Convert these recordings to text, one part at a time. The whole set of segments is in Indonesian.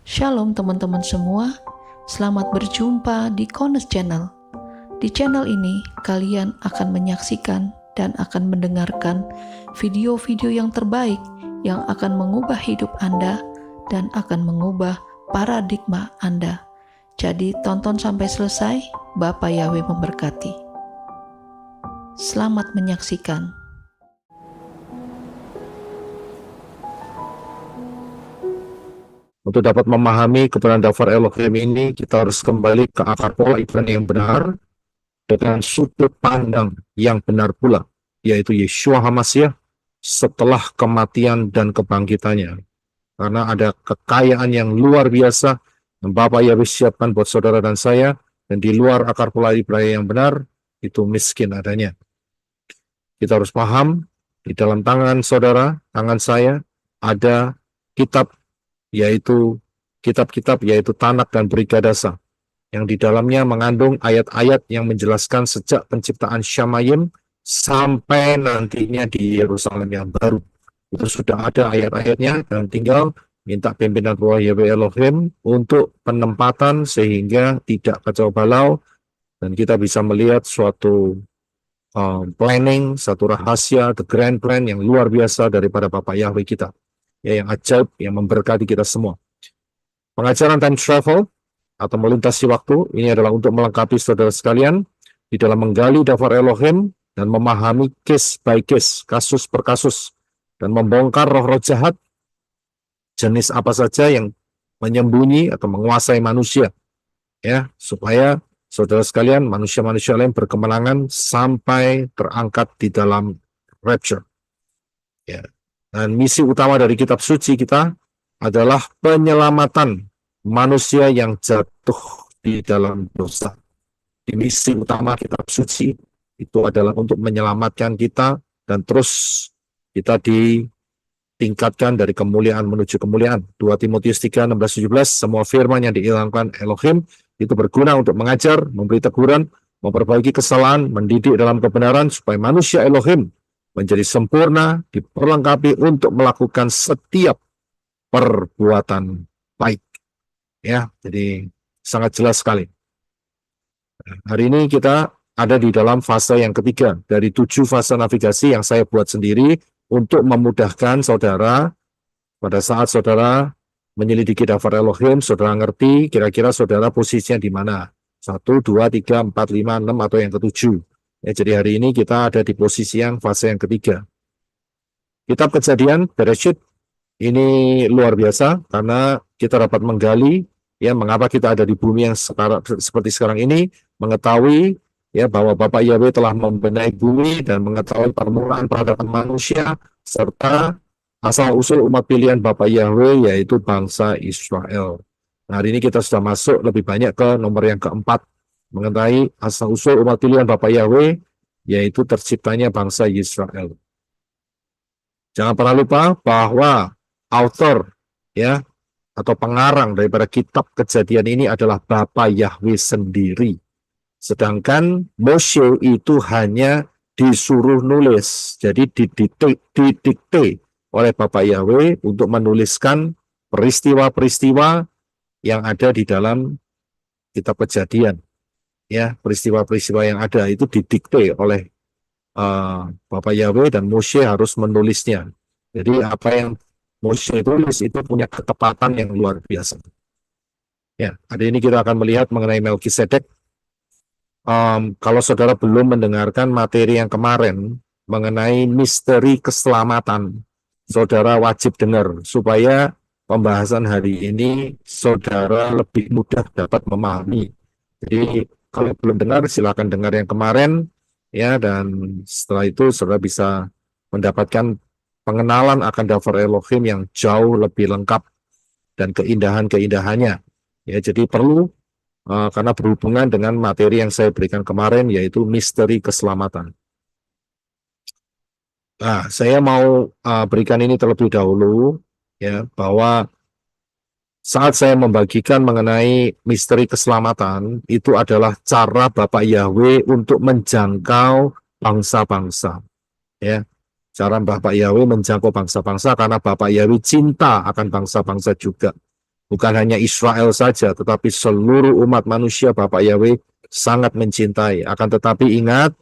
Shalom teman-teman semua, selamat berjumpa di Kones Channel. Di channel ini, kalian akan menyaksikan dan akan mendengarkan video-video yang terbaik yang akan mengubah hidup Anda dan akan mengubah paradigma Anda. Jadi tonton sampai selesai, Bapak Yahweh memberkati. Selamat menyaksikan. Untuk dapat memahami kebenaran Dafar Elohim ini, kita harus kembali ke akar pola Ibrani yang benar dengan sudut pandang yang benar pula, yaitu Yeshua HaMashiach setelah kematian dan kebangkitannya. Karena ada kekayaan yang luar biasa yang Bapak Yahweh siapkan buat saudara dan saya, dan di luar akar pola Ibrani yang benar, itu miskin adanya. Kita harus paham, di dalam tangan saudara, tangan saya, ada kitab, yaitu kitab-kitab, yaitu Tanak dan Brigadasa, yang di dalamnya mengandung ayat-ayat yang menjelaskan sejak penciptaan Syamayim sampai nantinya di Yerusalem yang baru. Itu sudah ada ayat-ayatnya, dan tinggal minta pimpinan Roh Yahweh Elohim untuk penempatan sehingga tidak kacau balau, dan kita bisa melihat suatu planning, satu rahasia, the grand plan yang luar biasa daripada Bapak Yahweh kita. Ya, yang ajaib, yang memberkati kita semua. Pengajaran time travel atau melintasi waktu ini adalah untuk melengkapi saudara sekalian di dalam menggali Dafar Elohim dan memahami case by case, kasus per kasus, dan membongkar roh-roh jahat jenis apa saja yang menyembunyi atau menguasai manusia, ya, supaya saudara sekalian, manusia-manusia lain berkemenangan sampai terangkat di dalam rapture. Ya. Dan misi utama dari kitab suci kita adalah penyelamatan manusia yang jatuh di dalam dosa. Di misi utama kitab suci itu adalah untuk menyelamatkan kita dan terus kita ditingkatkan dari kemuliaan menuju kemuliaan. 2 Timotius 3, 16, 17, semua firman yang diilhamkan Elohim itu berguna untuk mengajar, memberi teguran, memperbaiki kesalahan, mendidik dalam kebenaran supaya manusia Elohim menjadi sempurna, diperlengkapi untuk melakukan setiap perbuatan baik. Ya, jadi sangat jelas sekali. Hari ini kita ada di dalam fase yang ketiga dari 7 fase navigasi yang saya buat sendiri untuk memudahkan saudara pada saat saudara menyelidiki Dafar Elohim, saudara ngerti kira-kira saudara posisinya di mana. 1, 2, 3, 4, 5, 6 atau yang ketujuh. Ya, jadi hari ini kita ada di posisi yang fase yang ketiga. Kitab Kejadian, Bereshit, ini luar biasa karena kita dapat menggali ya mengapa kita ada di bumi yang seperti sekarang ini, mengetahui ya bahwa Bapak Yahweh telah membenahi bumi dan mengetahui permulaan peradaban manusia serta asal-usul umat pilihan Bapak Yahweh yaitu bangsa Israel. Nah, hari ini kita sudah masuk lebih banyak ke nomor yang keempat, mengenai asal-usul umat pilihan Bapak Yahweh, yaitu terciptanya bangsa Israel. Jangan pernah lupa bahwa author ya atau pengarang daripada kitab Kejadian ini adalah Bapak Yahweh sendiri. Sedangkan Moshe itu hanya disuruh nulis, jadi didikte oleh Bapak Yahweh untuk menuliskan peristiwa-peristiwa yang ada di dalam kitab Kejadian. Ya, peristiwa-peristiwa yang ada itu didikte oleh Bapak Yahweh dan Moshe harus menulisnya. Jadi apa yang Moshe tulis itu punya ketepatan yang luar biasa. Ya, hari ini kita akan melihat mengenai Melkisedek. Kalau saudara belum mendengarkan materi yang kemarin mengenai misteri keselamatan, saudara wajib dengar supaya pembahasan hari ini saudara lebih mudah dapat memahami. Jadi kalau belum dengar, silakan dengar yang kemarin, ya, dan setelah itu saudara bisa mendapatkan pengenalan akan Dafar Elohim yang jauh lebih lengkap dan keindahan-keindahannya. Ya, jadi perlu karena berhubungan dengan materi yang saya berikan kemarin, yaitu misteri keselamatan. Nah, saya mau berikan ini terlebih dahulu, ya, bahwa saat saya membagikan mengenai misteri keselamatan, itu adalah cara Bapak Yahweh untuk menjangkau bangsa-bangsa. Ya, cara Bapak Yahweh menjangkau bangsa-bangsa karena Bapak Yahweh cinta akan bangsa-bangsa juga. Bukan hanya Israel saja, tetapi seluruh umat manusia Bapak Yahweh sangat mencintai. Akan tetapi ingat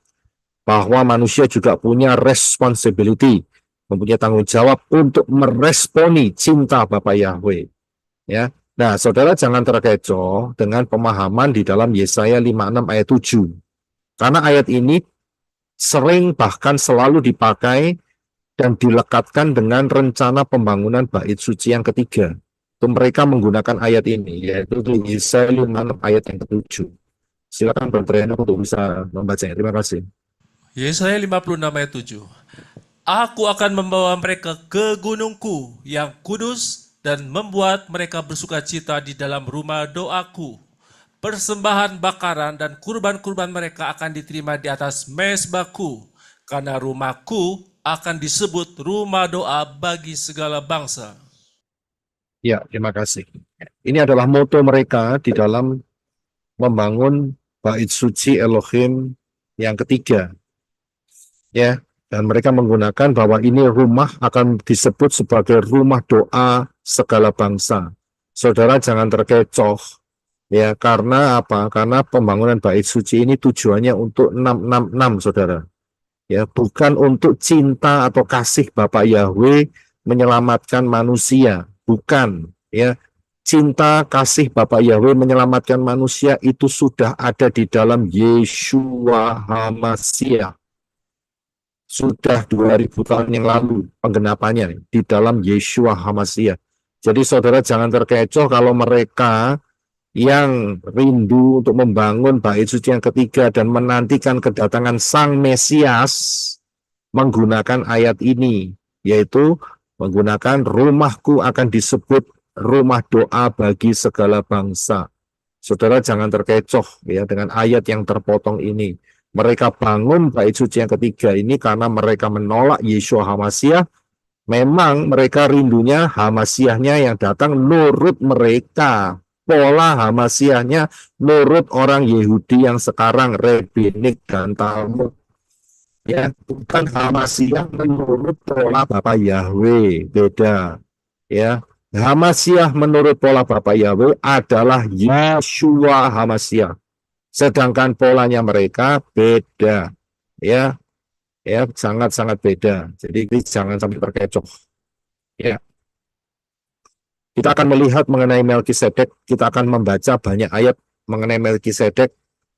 bahwa manusia juga punya responsibility, mempunyai tanggung jawab untuk meresponi cinta Bapak Yahweh. Ya. Nah, saudara jangan terkecoh dengan pemahaman di dalam Yesaya 56 ayat 7. Karena ayat ini sering bahkan selalu dipakai dan dilekatkan dengan rencana pembangunan bait suci yang ketiga. Itu mereka menggunakan ayat ini, yaitu di Yesaya 56 ayat yang ke-7. Silakan Brother Enoch untuk bisa membacanya. Terima kasih. Yesaya 56 ayat 7. Aku akan membawa mereka ke gunungku yang kudus dan membuat mereka bersuka cita di dalam rumah doaku. Persembahan bakaran dan kurban-kurban mereka akan diterima di atas mezbahku, karena rumahku akan disebut rumah doa bagi segala bangsa. Ya, terima kasih. Ini adalah moto mereka di dalam membangun bait suci Elohim yang ketiga. Ya, dan mereka menggunakan bahwa ini rumah akan disebut sebagai rumah doa segala bangsa. Saudara jangan terkecoh, ya, karena apa? Karena pembangunan bait suci ini tujuannya untuk 666, saudara. Ya, bukan untuk cinta atau kasih Bapak Yahweh menyelamatkan manusia, bukan, ya. Cinta kasih Bapak Yahweh menyelamatkan manusia itu sudah ada di dalam Yeshua HaMashiach. Sudah 2000 tahun yang lalu penggenapannya di dalam Yeshua HaMashiach. Jadi saudara jangan terkecoh kalau mereka yang rindu untuk membangun bait suci yang ketiga dan menantikan kedatangan Sang Mesias menggunakan ayat ini, yaitu menggunakan rumahku akan disebut rumah doa bagi segala bangsa. Saudara jangan terkecoh ya dengan ayat yang terpotong ini. Mereka bangun bait suci yang ketiga ini karena mereka menolak Yeshua HaMashiach. Memang mereka rindunya HaMashiachnya yang datang nurut mereka. Pola HaMashiachnya nurut orang Yahudi yang sekarang Rabbinik dan Talmud. Ya, bukan HaMashiach menurut pola Bapak Yahweh, beda. Ya, HaMashiach menurut pola Bapak Yahweh adalah Yeshua HaMashiach. Sedangkan polanya mereka beda. Ya, ya sangat-sangat beda. Jadi jangan sampai terkecoh. Ya. Kita akan melihat mengenai Melkisedek, kita akan membaca banyak ayat mengenai Melkisedek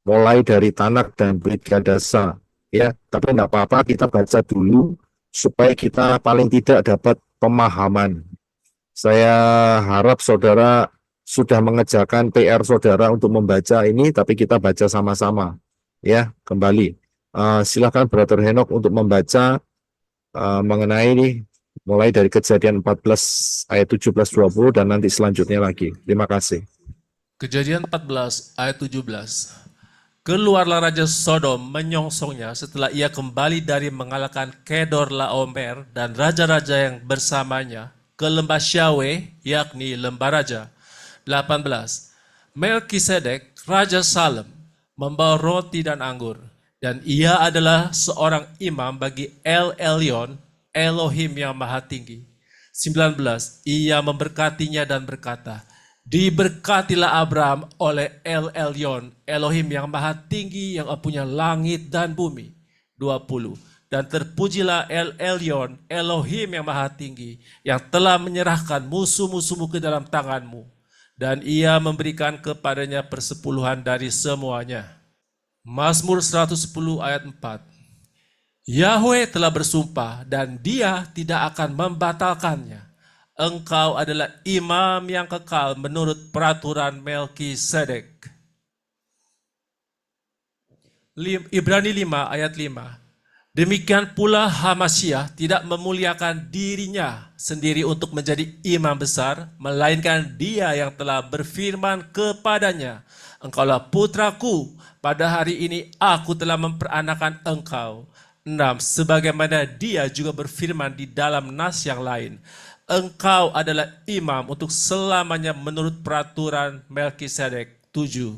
mulai dari Tanak dan Brit Gadasa. Ya, tapi enggak apa-apa kita baca dulu supaya kita paling tidak dapat pemahaman. Saya harap saudara sudah mengerjakan PR saudara untuk membaca ini, tapi kita baca sama-sama. Ya, kembali. Silakan Brother Enoch untuk membaca mengenai ini mulai dari Kejadian 14 ayat 17-20 dan nanti selanjutnya lagi. Terima kasih. Kejadian 14 ayat 17. Keluarlah Raja Sodom menyongsongnya setelah ia kembali dari mengalahkan Kedor Laomer dan raja-raja yang bersamanya ke lembah Syawe, yakni lembah raja. 18. Melkisedek, Raja Salem, membawa roti dan anggur, dan ia adalah seorang imam bagi El Elyon, Elohim yang maha tinggi. 19. Ia memberkatinya dan berkata, diberkatilah Abraham oleh El Elyon, Elohim yang maha tinggi yang punya langit dan bumi. 20. Dan terpujilah El Elyon, Elohim yang maha tinggi, yang telah menyerahkan musuh-musuhmu ke dalam tanganmu. Dan ia memberikan kepadanya persepuluhan dari semuanya. Mazmur 110 ayat 4. Yahweh telah bersumpah dan dia tidak akan membatalkannya. Engkau adalah imam yang kekal menurut peraturan Melkisedek. Ibrani 5 ayat 5. Demikian pula HaMashiach tidak memuliakan dirinya sendiri untuk menjadi imam besar, melainkan dia yang telah berfirman kepadanya, engkaulah putraku, pada hari ini aku telah memperanakan engkau. 6. Sebagaimana dia juga berfirman di dalam nas yang lain, engkau adalah imam untuk selamanya menurut peraturan Melkisedek. 7.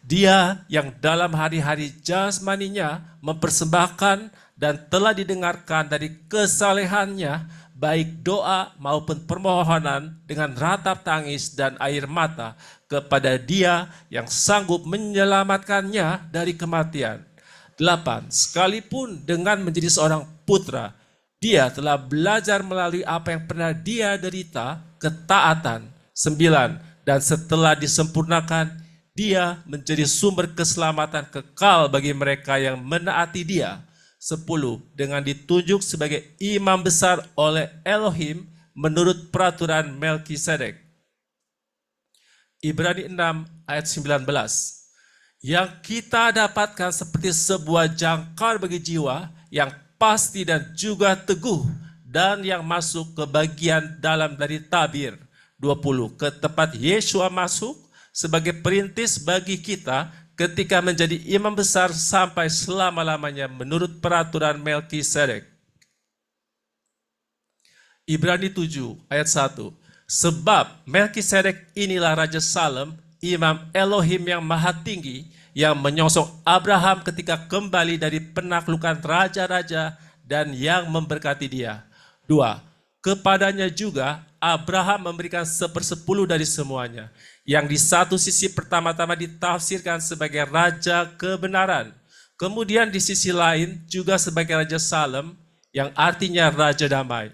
Dia yang dalam hari-hari jasmaninya mempersembahkan dan telah didengarkan dari kesalehannya baik doa maupun permohonan dengan ratap tangis dan air mata kepada Dia yang sanggup menyelamatkannya dari kematian. 8. Sekalipun dengan menjadi seorang putra, Dia telah belajar melalui apa yang pernah Dia derita, ketaatan. 9. Dan setelah disempurnakan, Dia menjadi sumber keselamatan kekal bagi mereka yang menaati Dia. 10. Dengan ditunjuk sebagai imam besar oleh Elohim menurut peraturan Melkisedek. Ibrani 6 ayat 19. Yang kita dapatkan seperti sebuah jangkar bagi jiwa yang pasti dan juga teguh, dan yang masuk ke bagian dalam dari tabir. 20. Ke tempat Yeshua masuk sebagai perintis bagi kita ketika menjadi imam besar sampai selama-lamanya menurut peraturan Melkisedek. Ibrani 7 ayat 1. Sebab Melkisedek inilah Raja Salem, imam Elohim yang maha tinggi, yang menyongsong Abraham ketika kembali dari penaklukan raja-raja dan yang memberkati dia. 2. Kepadanya juga Abraham memberikan 1/10 dari semuanya, yang di satu sisi pertama-tama ditafsirkan sebagai Raja Kebenaran, kemudian di sisi lain juga sebagai Raja Salem, yang artinya Raja Damai.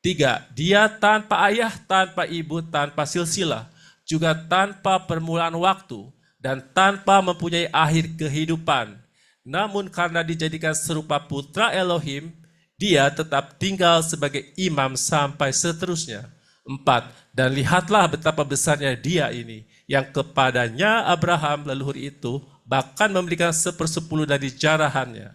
3. Dia tanpa ayah, tanpa ibu, tanpa silsilah, juga tanpa permulaan waktu, dan tanpa mempunyai akhir kehidupan. Namun karena dijadikan serupa putra Elohim, Dia tetap tinggal sebagai imam sampai seterusnya. 4. Dan lihatlah betapa besarnya Dia ini, yang kepadanya Abraham leluhur itu bahkan memberikan 1/10 dari jarahannya.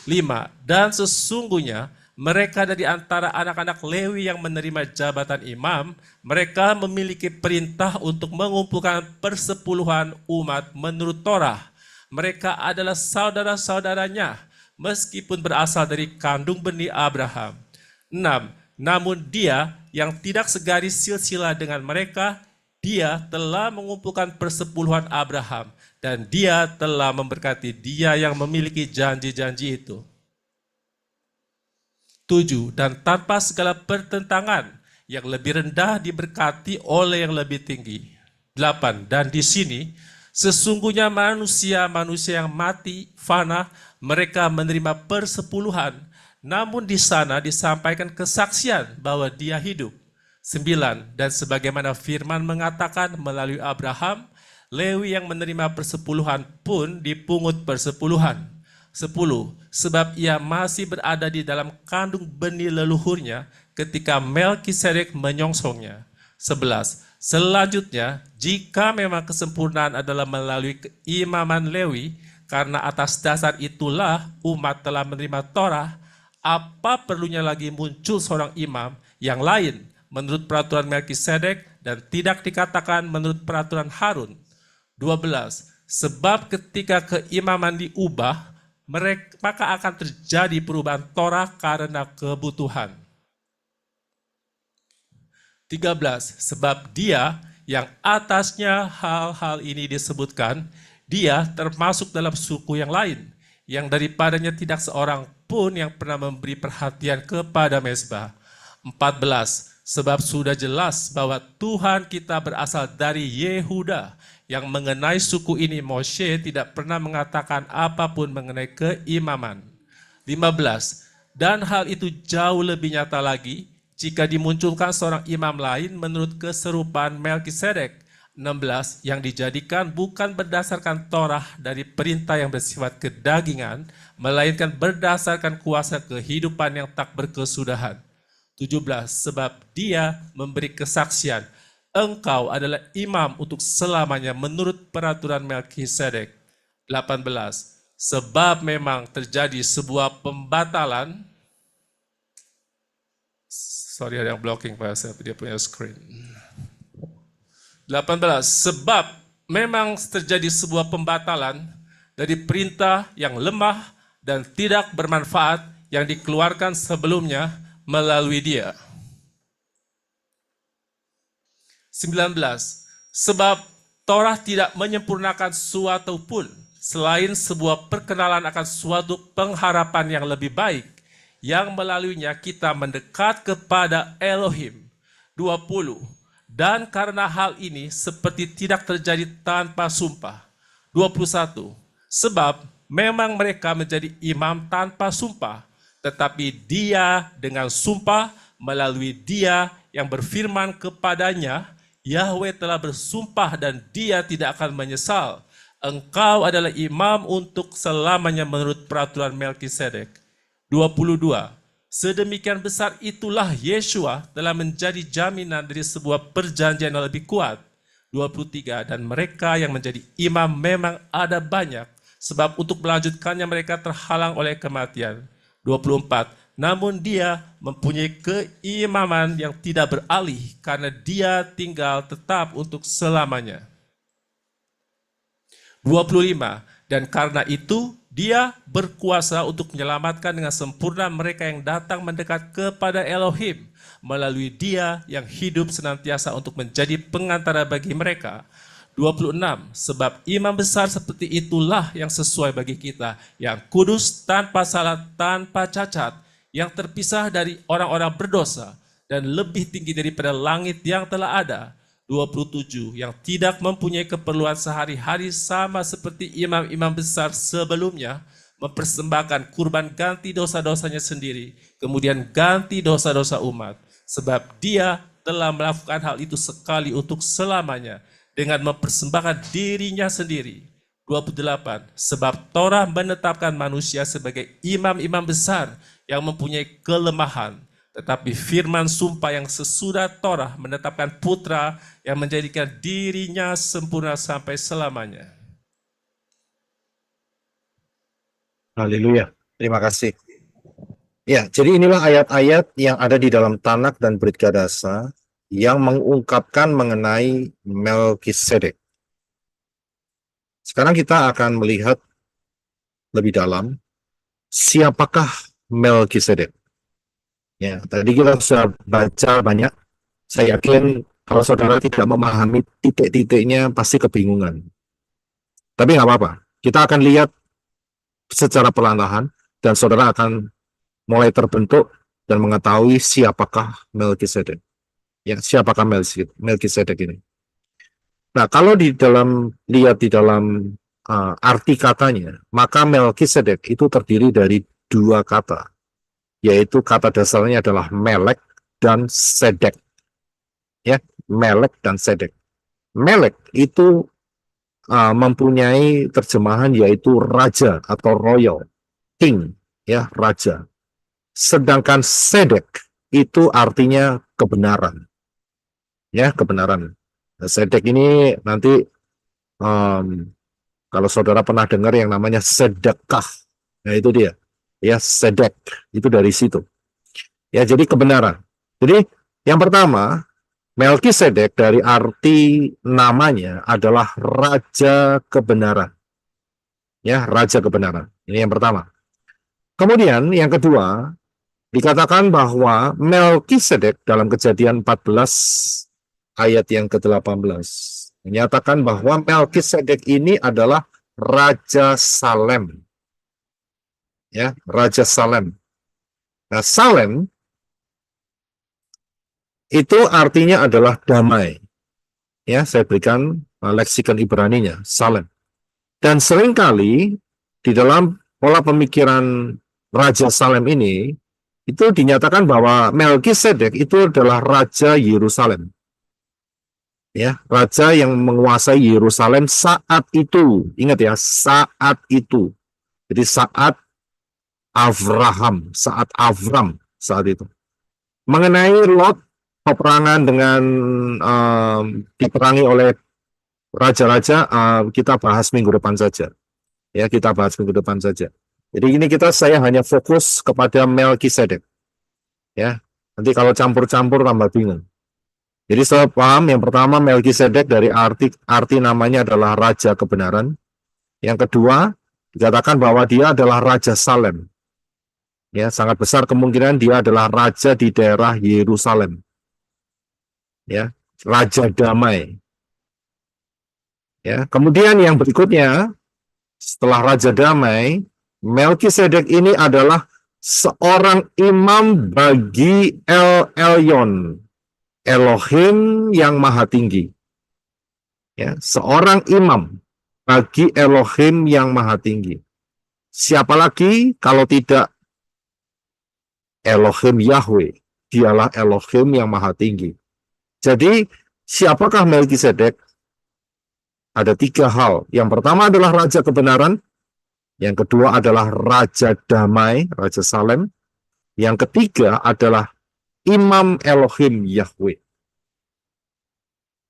5. Dan sesungguhnya mereka dari antara anak-anak Lewi yang menerima jabatan imam, mereka memiliki perintah untuk mengumpulkan persepuluhan umat menurut Torah. Mereka adalah saudara-saudaranya, meskipun berasal dari kandung benih Abraham. 6. Namun Dia yang tidak segaris silsilah dengan mereka, Dia telah mengumpulkan persepuluhan Abraham, dan Dia telah memberkati dia yang memiliki janji-janji itu. 7. Dan tanpa segala pertentangan, yang lebih rendah diberkati oleh yang lebih tinggi. 8. Dan di sini, sesungguhnya manusia-manusia yang mati, fana, mereka menerima persepuluhan, namun di sana disampaikan kesaksian bahwa Dia hidup. 9. Dan sebagaimana firman mengatakan melalui Abraham, Lewi yang menerima persepuluhan pun dipungut persepuluhan. 10. Sebab ia masih berada di dalam kandung benih leluhurnya ketika Melkisedek menyongsongnya. 11. Selanjutnya, jika memang kesempurnaan adalah melalui keimaman Lewi, karena atas dasar itulah umat telah menerima Torah, apa perlunya lagi muncul seorang imam yang lain menurut peraturan Melkisedek dan tidak dikatakan menurut peraturan Harun? 12. Sebab ketika keimaman diubah, maka akan terjadi perubahan Torah karena kebutuhan. 13. Sebab Dia yang atasnya hal-hal ini disebutkan, Dia termasuk dalam suku yang lain, yang daripadanya tidak seorang pun yang pernah memberi perhatian kepada mezbah. 14. Sebab sudah jelas bahwa Tuhan kita berasal dari Yehuda, yang mengenai suku ini Moshe tidak pernah mengatakan apapun mengenai keimaman. 15. Dan hal itu jauh lebih nyata lagi jika dimunculkan seorang imam lain menurut keserupaan Melkisedek. 16. Yang dijadikan bukan berdasarkan Torah dari perintah yang bersifat kedagingan, melainkan berdasarkan kuasa kehidupan yang tak berkesudahan. 17. Sebab Dia memberi kesaksian, engkau adalah imam untuk selamanya menurut peraturan Melkisedek. 18. Sebab memang terjadi sebuah pembatalan. Sorry, ada yang blocking Pak Yosef, dia punya screen. 18. Sebab memang terjadi sebuah pembatalan dari perintah yang lemah dan tidak bermanfaat yang dikeluarkan sebelumnya melalui Dia. 19. Sebab Torah tidak menyempurnakan suatu pun selain sebuah perkenalan akan suatu pengharapan yang lebih baik, yang melaluinya kita mendekat kepada Elohim. 20. Dan karena hal ini seperti tidak terjadi tanpa sumpah. 21. Sebab memang mereka menjadi imam tanpa sumpah, tetapi dia dengan sumpah melalui dia yang berfirman kepadanya, Yahweh telah bersumpah dan dia tidak akan menyesal. Engkau adalah imam untuk selamanya menurut peraturan Melkisedek. 22. Sedemikian besar itulah Yeshua telah menjadi jaminan dari sebuah perjanjian yang lebih kuat. 23. Dan mereka yang menjadi imam memang ada banyak, sebab untuk melanjutkannya mereka terhalang oleh kematian. 24. Namun dia mempunyai keimaman yang tidak beralih, karena dia tinggal tetap untuk selamanya. 25. Dan karena itu dia berkuasa untuk menyelamatkan dengan sempurna mereka yang datang mendekat kepada Elohim melalui dia yang hidup senantiasa untuk menjadi pengantara bagi mereka. 26. Sebab imam besar seperti itulah yang sesuai bagi kita, yang kudus, tanpa salah, tanpa cacat, yang terpisah dari orang-orang berdosa, dan lebih tinggi daripada langit yang telah ada. 27. Yang tidak mempunyai keperluan sehari-hari sama seperti imam-imam besar sebelumnya, mempersembahkan kurban ganti dosa-dosanya sendiri, kemudian ganti dosa-dosa umat. Sebab dia telah melakukan hal itu sekali untuk selamanya, dengan mempersembahkan dirinya sendiri. 28. Sebab Torah menetapkan manusia sebagai imam-imam besar yang mempunyai kelemahan, tetapi firman sumpah yang sesudah Torah menetapkan putra yang menjadikan dirinya sempurna sampai selamanya. Haleluya. Terima kasih. Ya, jadi inilah ayat-ayat yang ada di dalam Tanak dan Brit Gadasa yang mengungkapkan mengenai Melkisedek. Sekarang kita akan melihat lebih dalam siapakah Melkisedek. Ya, tadi kita sudah baca banyak. Saya yakin kalau saudara tidak memahami titik-titiknya pasti kebingungan. Tapi nggak apa-apa. Kita akan lihat secara perlahan dan saudara akan mulai terbentuk dan mengetahui siapakah Melkisedek. Ya, siapakah Melkisedek ini? Nah, kalau lihat di dalam arti katanya, maka Melkisedek itu terdiri dari dua kata, yaitu kata dasarnya adalah Melek dan Sedek. Ya, Melek dan Sedek. Melek itu mempunyai terjemahan yaitu raja atau royal, king, ya, raja. Sedangkan Sedek itu artinya kebenaran. Ya, kebenaran. Nah, Sedek ini nanti kalau saudara pernah dengar yang namanya sedekah, nah itu dia. Ya, Sedek itu dari situ. Ya, jadi kebenaran. Jadi yang pertama, Melkisedek dari arti namanya adalah raja kebenaran. Ya, raja kebenaran. Ini yang pertama. Kemudian yang kedua, dikatakan bahwa Melkisedek dalam Kejadian 14 ayat yang ke-18 menyatakan bahwa Melkisedek ini adalah Raja Salem. Ya, Raja Salem. Nah, Salem itu artinya adalah damai. Ya, saya berikan leksikon Ibraninya, Salem. Dan seringkali di dalam pola pemikiran Raja Salem ini itu dinyatakan bahwa Melkisedek itu adalah Raja Yerusalem. Ya, raja yang menguasai Yerusalem saat itu. Ingat ya, saat itu. Jadi saat Avram saat itu. Mengenai Lot, peperangan dengan diperangi oleh raja-raja, kita bahas minggu depan saja. Ya, kita bahas minggu depan saja. Jadi ini saya hanya fokus kepada Melkisedek. Ya, nanti kalau campur-campur tambah bingung. Jadi saya paham yang pertama Melkisedek dari arti namanya adalah raja kebenaran. Yang kedua dikatakan bahwa dia adalah Raja Salem. Ya, sangat besar kemungkinan dia adalah raja di daerah Yerusalem. Ya, raja damai. Ya, kemudian yang berikutnya setelah raja damai, Melkisedek ini adalah seorang imam bagi El Elyon, Elohim yang maha tinggi. Ya, seorang imam bagi Elohim yang maha tinggi. Siapa lagi kalau tidak Elohim Yahweh? Dialah Elohim yang maha tinggi. Jadi, siapakah Melkisedek? Ada 3 hal. Yang pertama adalah Raja Kebenaran. Yang kedua adalah Raja Damai, Raja Salem. Yang ketiga adalah Imam Elohim Yahweh.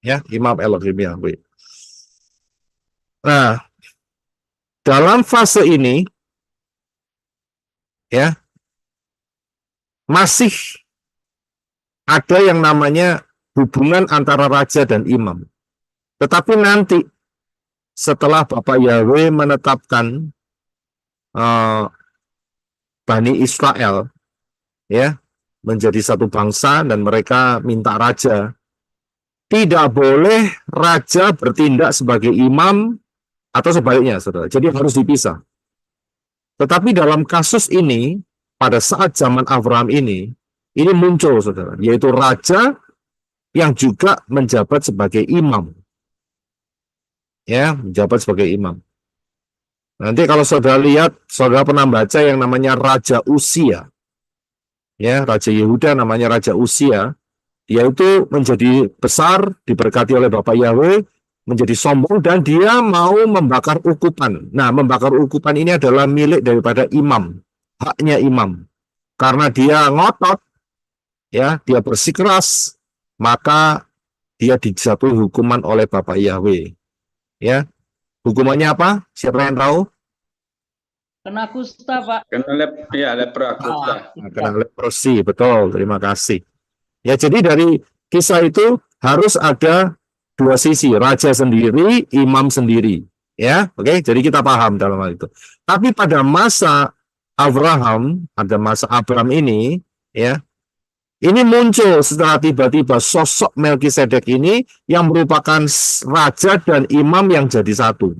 Ya, Imam Elohim Yahweh. Nah, dalam fase ini, ya, masih ada yang namanya hubungan antara raja dan imam. Tetapi nanti, setelah Bapak Yahweh menetapkan Bani Israel, ya, menjadi satu bangsa dan mereka minta raja, tidak boleh raja bertindak sebagai imam atau sebaliknya, saudara. Jadi harus dipisah. Tetapi dalam kasus ini, pada saat zaman Abraham ini muncul, saudara, yaitu raja yang juga menjabat sebagai imam. Ya, menjabat sebagai imam. Nanti kalau saudara lihat, saudara pernah baca yang namanya Raja Usia. Ya, Raja Yehuda namanya Raja Usia. Dia itu menjadi besar, diberkati oleh Bapak Yahweh, menjadi sombong, dan dia mau membakar ukupan. Nah, membakar ukupan ini adalah milik daripada imam, haknya imam. Karena dia ngotot, ya, dia bersikeras, maka dia dijatuhi hukuman oleh Bapak Yahweh. Ya, hukumannya apa? Siapa yang tahu? Kena kusta, Pak. Lepra kusta. Kena leprosi, betul. Terima kasih. Ya, jadi dari kisah itu harus ada 2 sisi, raja sendiri, imam sendiri. Ya, oke. Jadi kita paham dalam hal itu. Tapi pada masa Abraham, ini, ya, ini muncul setelah tiba-tiba sosok Melkisedek ini yang merupakan raja dan imam yang jadi satu.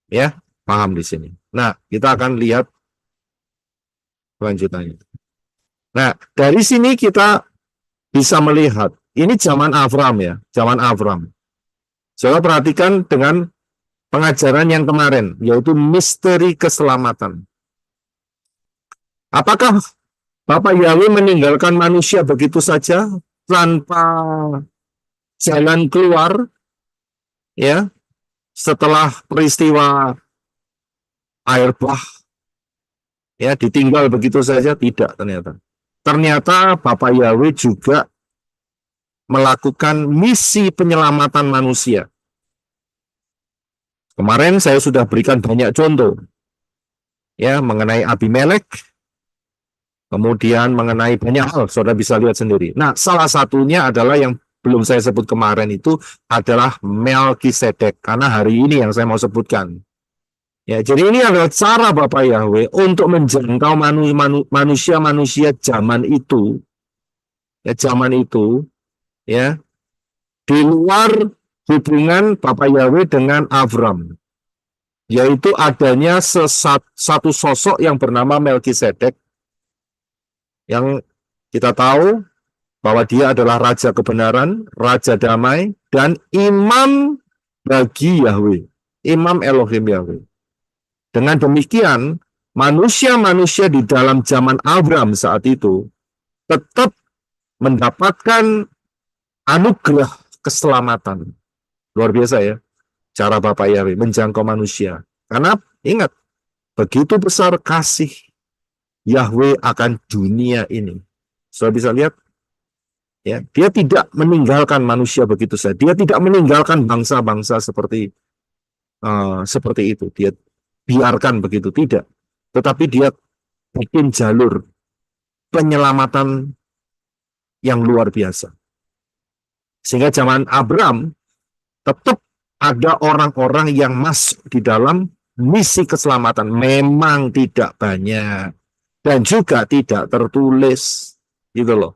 Ya, paham di sini. Nah, kita akan lihat kelanjutannya. Nah, dari sini kita bisa melihat, ini zaman Abraham, ya, zaman Abraham. Saudara perhatikan dengan pengajaran yang kemarin, yaitu misteri keselamatan. Apakah Bapak Yahweh meninggalkan manusia begitu saja tanpa jalan keluar, ya, setelah peristiwa air bah, ya, ditinggal begitu saja? Tidak, ternyata. Ternyata Bapak Yahweh juga melakukan misi penyelamatan manusia. Kemarin saya sudah berikan banyak contoh, ya, mengenai Abimelek, kemudian mengenai banyak hal, saudara bisa lihat sendiri. Nah, salah satunya adalah yang belum saya sebut kemarin itu adalah Melkisedek, karena hari ini yang saya mau sebutkan. Ya, jadi ini adalah cara Bapak Yahweh untuk menjangkau manusia-manusia zaman itu, ya, di luar hubungan Bapak Yahweh dengan Abram, yaitu adanya satu sosok yang bernama Melkisedek, yang kita tahu bahwa dia adalah Raja Kebenaran, Raja Damai, dan imam bagi Yahweh, imam Elohim Yahweh. Dengan demikian, manusia-manusia di dalam zaman Abraham saat itu tetap mendapatkan anugerah keselamatan. Luar biasa, ya, cara Bapak Yahweh menjangkau manusia. Karena ingat, begitu besar kasih Yahweh akan dunia ini. Saudara bisa lihat, ya, dia tidak meninggalkan manusia begitu saja. Dia tidak meninggalkan bangsa-bangsa seperti itu. Dia biarkan begitu, tidak. Tetapi dia bikin jalur penyelamatan yang luar biasa. Sehingga zaman Abraham tetap ada orang-orang yang masuk di dalam misi keselamatan. Memang tidak banyak dan juga tidak tertulis, gitu loh.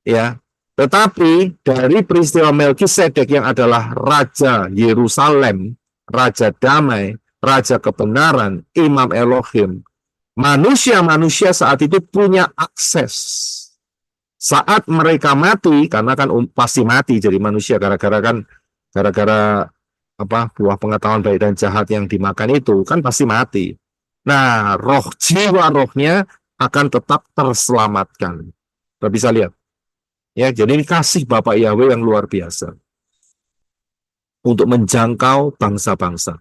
Ya. Tetapi dari peristiwa Melkisedek yang adalah Raja Yerusalem, Raja Damai, Raja Kebenaran, Imam Elohim, manusia-manusia saat itu punya akses. Saat mereka mati, karena kan pasti mati jadi manusia gara-gara apa buah pengetahuan baik dan jahat yang dimakan itu kan pasti mati. Nah, roh jiwa rohnya akan tetap terselamatkan. Kita bisa lihat. Ya, jadi ini kasih Bapak Yahweh yang luar biasa untuk menjangkau bangsa-bangsa.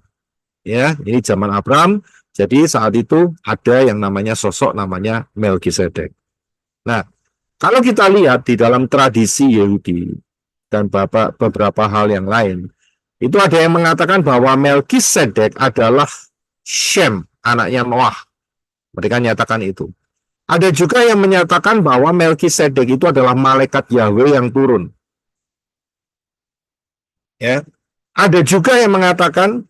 Ya, ini zaman Abraham. Jadi saat itu ada yang namanya sosok namanya Melkisedek. Nah, kalau kita lihat di dalam tradisi Yahudi dan beberapa hal yang lain, itu ada yang mengatakan bahwa Melkisedek adalah Shem, anaknya Noah. Mereka nyatakan itu. Ada juga yang menyatakan bahwa Melkisedek itu adalah malaikat Yahweh yang turun. Ya. Ada juga yang mengatakan,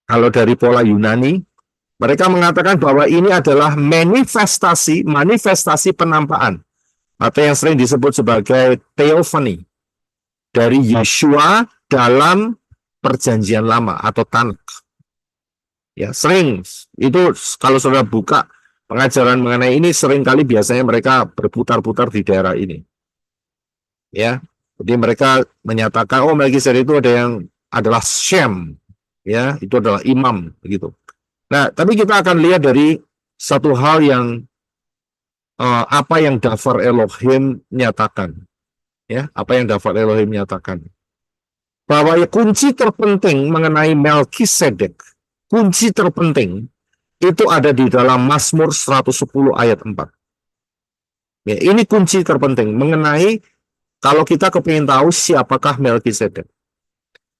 kalau dari pola Yunani, mereka mengatakan bahwa ini adalah manifestasi penampakan, atau yang sering disebut sebagai theophany dari Yeshua dalam Perjanjian Lama atau Tanakh. Ya, sering itu kalau saudara buka pengajaran mengenai ini, sering kali biasanya mereka berputar-putar di daerah ini. Ya, jadi mereka menyatakan Melkisedek itu ada yang adalah Shem, ya, itu adalah imam begitu. Nah, tapi kita akan lihat dari satu hal yang apa yang Davar Elohim nyatakan, ya, apa yang Davar Elohim nyatakan, bahwa kunci terpenting mengenai Melkisedek, kunci terpenting itu ada di dalam Mazmur 110 ayat 4. Ya, ini kunci terpenting mengenai kalau kita kepingin tahu siapakah Melkisedek.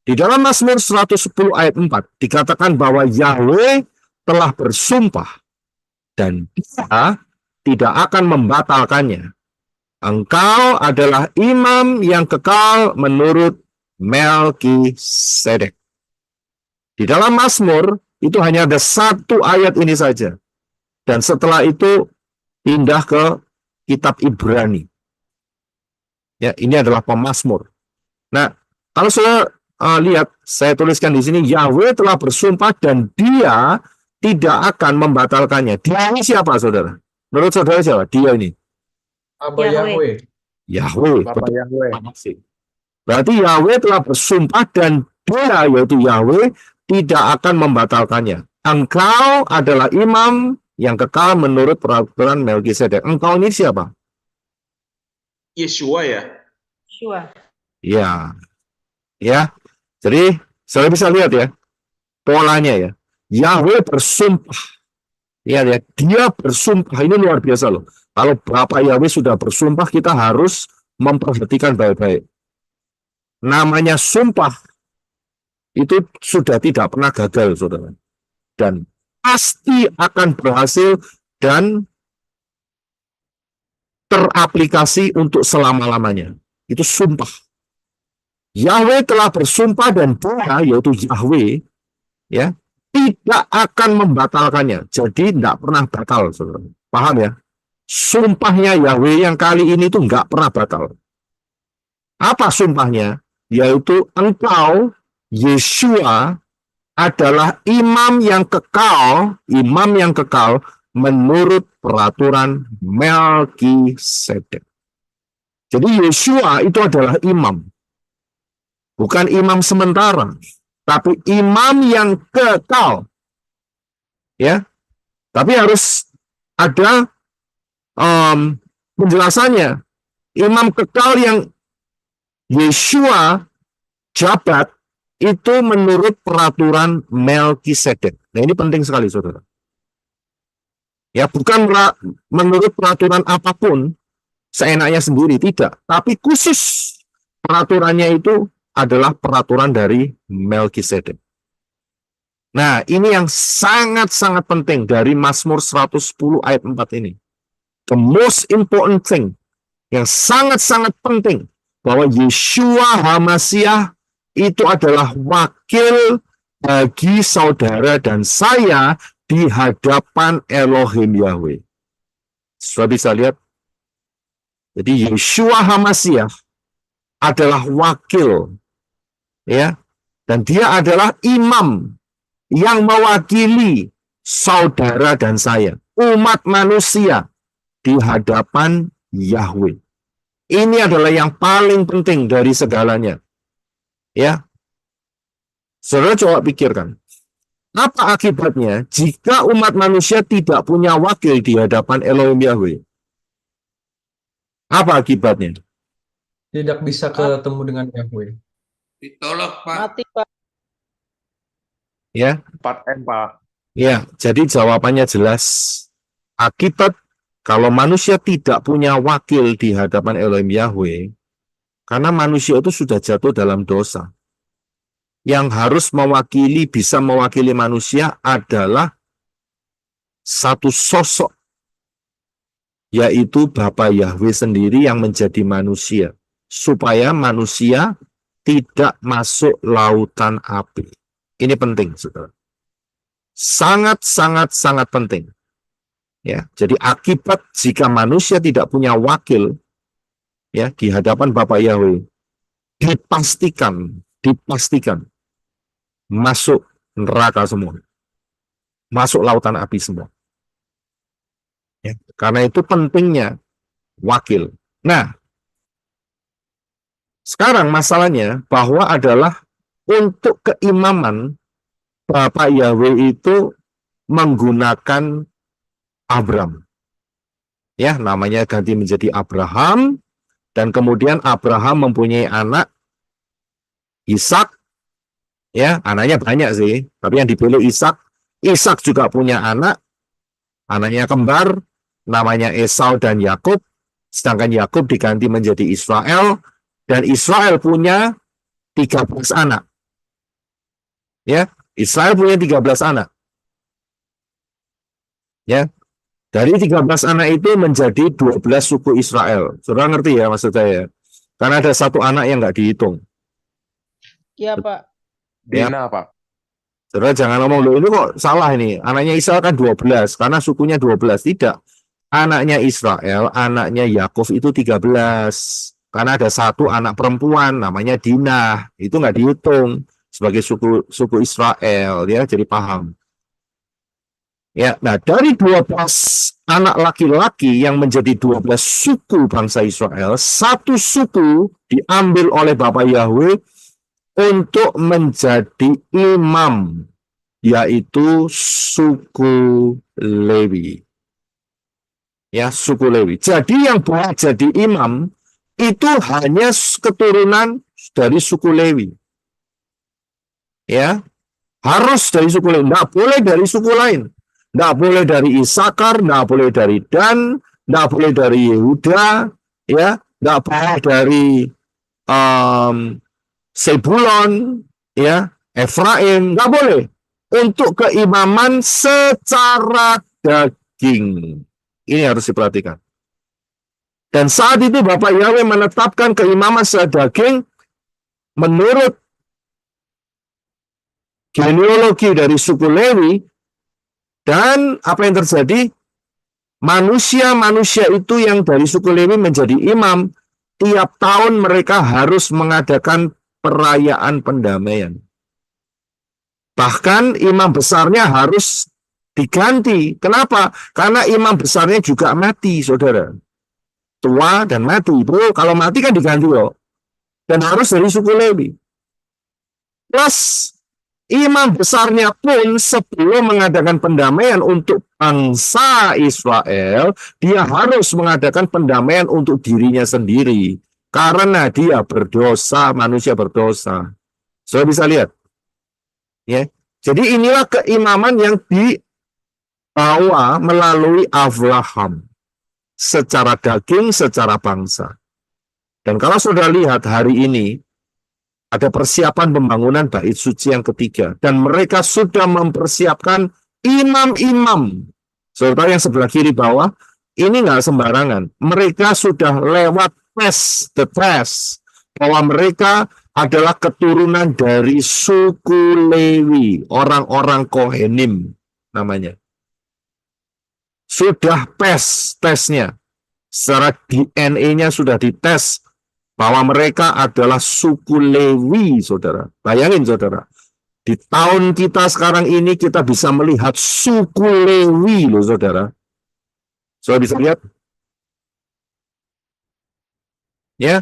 Di dalam Mazmur 110 ayat 4 dikatakan bahwa Yahweh telah bersumpah dan Dia tidak akan membatalkannya. Engkau adalah imam yang kekal menurut Melkisedek. Di dalam Mazmur itu hanya ada satu ayat ini saja. Dan setelah itu pindah ke kitab Ibrani. Ya, ini adalah pemazmur. Nah, kalau saudara lihat, saya tuliskan di sini, Yahweh telah bersumpah dan Dia tidak akan membatalkannya. Dia ini siapa, saudara? Menurut saudara siapa? Dia ini. Abah Yahweh. Yahweh. Bapak Betul. Yahweh. Berarti Yahweh telah bersumpah dan Dia, yaitu Yahweh, tidak akan membatalkannya. Engkau adalah imam yang kekal menurut peraturan Melkisedek. Engkau ini siapa? Yeshua ya. Yeshua. Ya. Ya. Jadi, saya bisa lihat ya, polanya ya. Yahweh bersumpah. Ya, Dia bersumpah. Ini luar biasa loh. Kalau Bapak Yahweh sudah bersumpah, kita harus memperhatikan baik-baik. Namanya sumpah itu sudah tidak pernah gagal, saudara. Dan pasti akan berhasil dan teraplikasi untuk selama-lamanya. Itu sumpah. Yahweh telah bersumpah dan Dia, yaitu Yahweh, ya, tidak akan membatalkannya. Jadi tidak pernah batal, saudara. Paham ya? Sumpahnya Yahweh yang kali ini tuh nggak pernah batal. Apa sumpahnya? Yaitu engkau, Yeshua, adalah imam yang kekal menurut peraturan Melkisedek. Jadi Yeshua itu adalah imam. Bukan imam sementara, tapi imam yang kekal. Ya. Tapi harus ada penjelasannya. Imam kekal yang Yeshua jabat itu menurut peraturan Melkisedek. Nah, ini penting sekali, saudara. Ya, bukan menurut peraturan apapun seenaknya sendiri, tidak. Tapi khusus peraturannya itu adalah peraturan dari Melkisedek. Nah, ini yang sangat-sangat penting dari Mazmur 110 ayat 4 ini. The most important thing, yang sangat-sangat penting, bahwa Yeshua HaMashiach itu adalah wakil bagi saudara dan saya di hadapan Elohim Yahweh. Sudah bisa lihat? Jadi Yeshua HaMashiach adalah wakil, ya, dan Dia adalah imam yang mewakili saudara dan saya, umat manusia di hadapan Yahweh. Ini adalah yang paling penting dari segalanya. Ya. Saudara coba pikirkan. Apa akibatnya jika umat manusia tidak punya wakil di hadapan Elohim Yahweh? Apa akibatnya? Tidak bisa ketemu dengan Yahweh. Ditolak, Pak. Mati, Pak. Ya. 4M, Pak. Ya, jadi jawabannya jelas. Akibat kalau manusia tidak punya wakil di hadapan Elohim Yahweh, karena manusia itu sudah jatuh dalam dosa. Yang harus bisa mewakili manusia adalah satu sosok, yaitu Bapa Yahweh sendiri yang menjadi manusia, supaya manusia tidak masuk lautan api. Ini penting, saudara. Sangat penting. Ya, jadi akibat jika manusia tidak punya wakil ya di hadapan Bapa Yahweh, dipastikan masuk neraka semua. Masuk lautan api semua. Ya, karena itu pentingnya wakil. Nah, sekarang masalahnya bahwa adalah untuk keimaman Bapak Yahweh itu menggunakan Abram. Ya, namanya ganti menjadi Abraham, dan kemudian Abraham mempunyai anak Ishak. Ya, anaknya banyak sih, tapi yang dipilih Ishak. Ishak juga punya anaknya kembar, namanya Esau dan Yakub. Sedangkan Yakub diganti menjadi Israel, dan Israel punya 13 anak. Ya, Israel punya 13 anak. Ya, dari 13 anak itu menjadi 12 suku Israel. Saudara ngerti ya maksud saya? Karena ada satu anak yang nggak dihitung. Iya, Pak. Ya. Dina, Pak. Saudara jangan ngomong, loh ini kok salah ini. Anaknya Israel kan 12, karena sukunya 12. Tidak. Anaknya Israel, anaknya Yakub itu 13. Karena ada satu anak perempuan, namanya Dinah. Itu nggak dihitung sebagai suku Israel. Ya, jadi paham. Ya, nah dari 12 anak laki-laki yang menjadi 12 suku bangsa Israel, satu suku diambil oleh Bapa Yahweh untuk menjadi imam, yaitu suku Lewi. Ya, suku Lewi. Jadi yang boleh jadi imam itu hanya keturunan dari suku Lewi. Ya, harus dari suku Lewi, tidak boleh dari suku lain. Tidak boleh dari Isakar, tidak boleh dari Dan, tidak boleh dari Yehuda, ya, tidak boleh dari Sebulon, ya, Efraim, nggak boleh. Untuk keimaman secara daging. Ini harus diperhatikan. Dan saat itu Bapak Yahweh menetapkan keimaman secara daging menurut genealogi dari suku Lewi. Dan apa yang terjadi? Manusia-manusia itu yang dari suku Lewi menjadi imam, tiap tahun mereka harus mengadakan perayaan pendamaian. Bahkan imam besarnya harus diganti. Kenapa? Karena imam besarnya juga mati, saudara. Tua dan mati. Bro, kalau mati kan diganti loh. Dan harus dari suku Lewi. Plus, imam besarnya pun sebelum mengadakan pendamaian untuk bangsa Israel, dia harus mengadakan pendamaian untuk dirinya sendiri. Karena dia berdosa, manusia berdosa. Saudara bisa lihat. Ya. Jadi inilah keimaman yang dibawa melalui Abraham. Secara daging, secara bangsa. Dan kalau saudara lihat hari ini, ada persiapan pembangunan bait suci yang ketiga. Dan mereka sudah mempersiapkan imam-imam. Saudara yang sebelah kiri bawah, ini nggak sembarangan. Mereka sudah lewat the test. Bahwa mereka adalah keturunan dari suku Lewi. Orang-orang Kohenim namanya. Sudah tesnya. Secara DNA-nya sudah dites bahwa mereka adalah suku Lewi, saudara. Bayangin, saudara. Di tahun kita sekarang ini kita bisa melihat suku Lewi loh saudara. Saudara bisa lihat? Ya,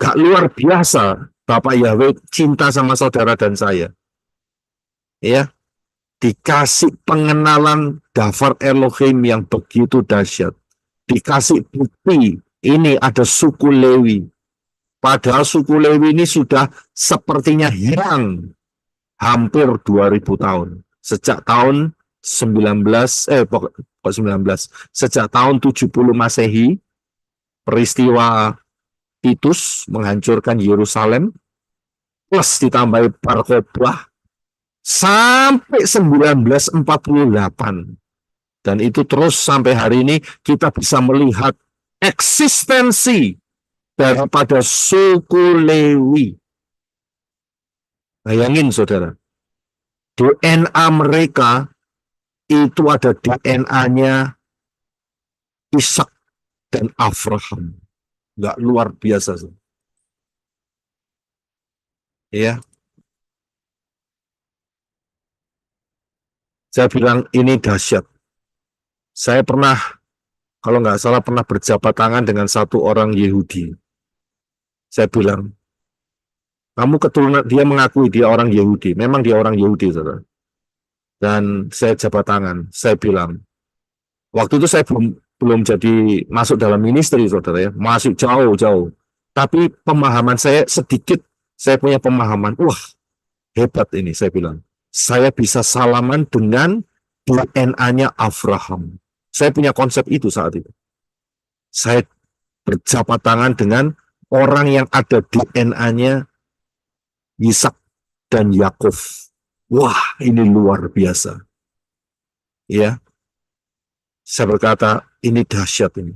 gak luar biasa Bapak Yahweh cinta sama saudara dan saya. Ya, dikasih pengenalan Dafar Elohim yang begitu dahsyat. Dikasih bukti ini ada suku Lewi. Padahal suku Lewi ini sudah sepertinya hilang hampir 2000 tahun. Sejak tahun 19, sejak tahun 70 Masehi, peristiwa Titus menghancurkan Yerusalem, plus ditambah Bar Kokhbah, sampai 1948. Dan itu terus sampai hari ini kita bisa melihat eksistensi daripada suku Lewi. Bayangin saudara, DNA mereka itu ada DNA-nya Ishak dan Abraham. Nggak luar biasa. Ya. Saya bilang ini dahsyat. Saya pernah, kalau nggak salah, pernah berjabat tangan dengan satu orang Yahudi. Saya bilang, kamu keturunan, dia mengakui dia orang Yahudi. Memang dia orang Yahudi, saudara. Dan saya jabat tangan. Saya bilang, waktu itu saya belum jadi masuk dalam ministry, saudara ya. Masih jauh-jauh. Tapi pemahaman saya sedikit, saya punya pemahaman. Wah, hebat ini, saya bilang. Saya bisa salaman dengan DNA-nya Abraham. Saya punya konsep itu saat itu. Saya berjabat tangan dengan orang yang ada DNA-nya Ishak dan Yakov. Wah, ini luar biasa. Ya. Saya berkata, ini dahsyat ini.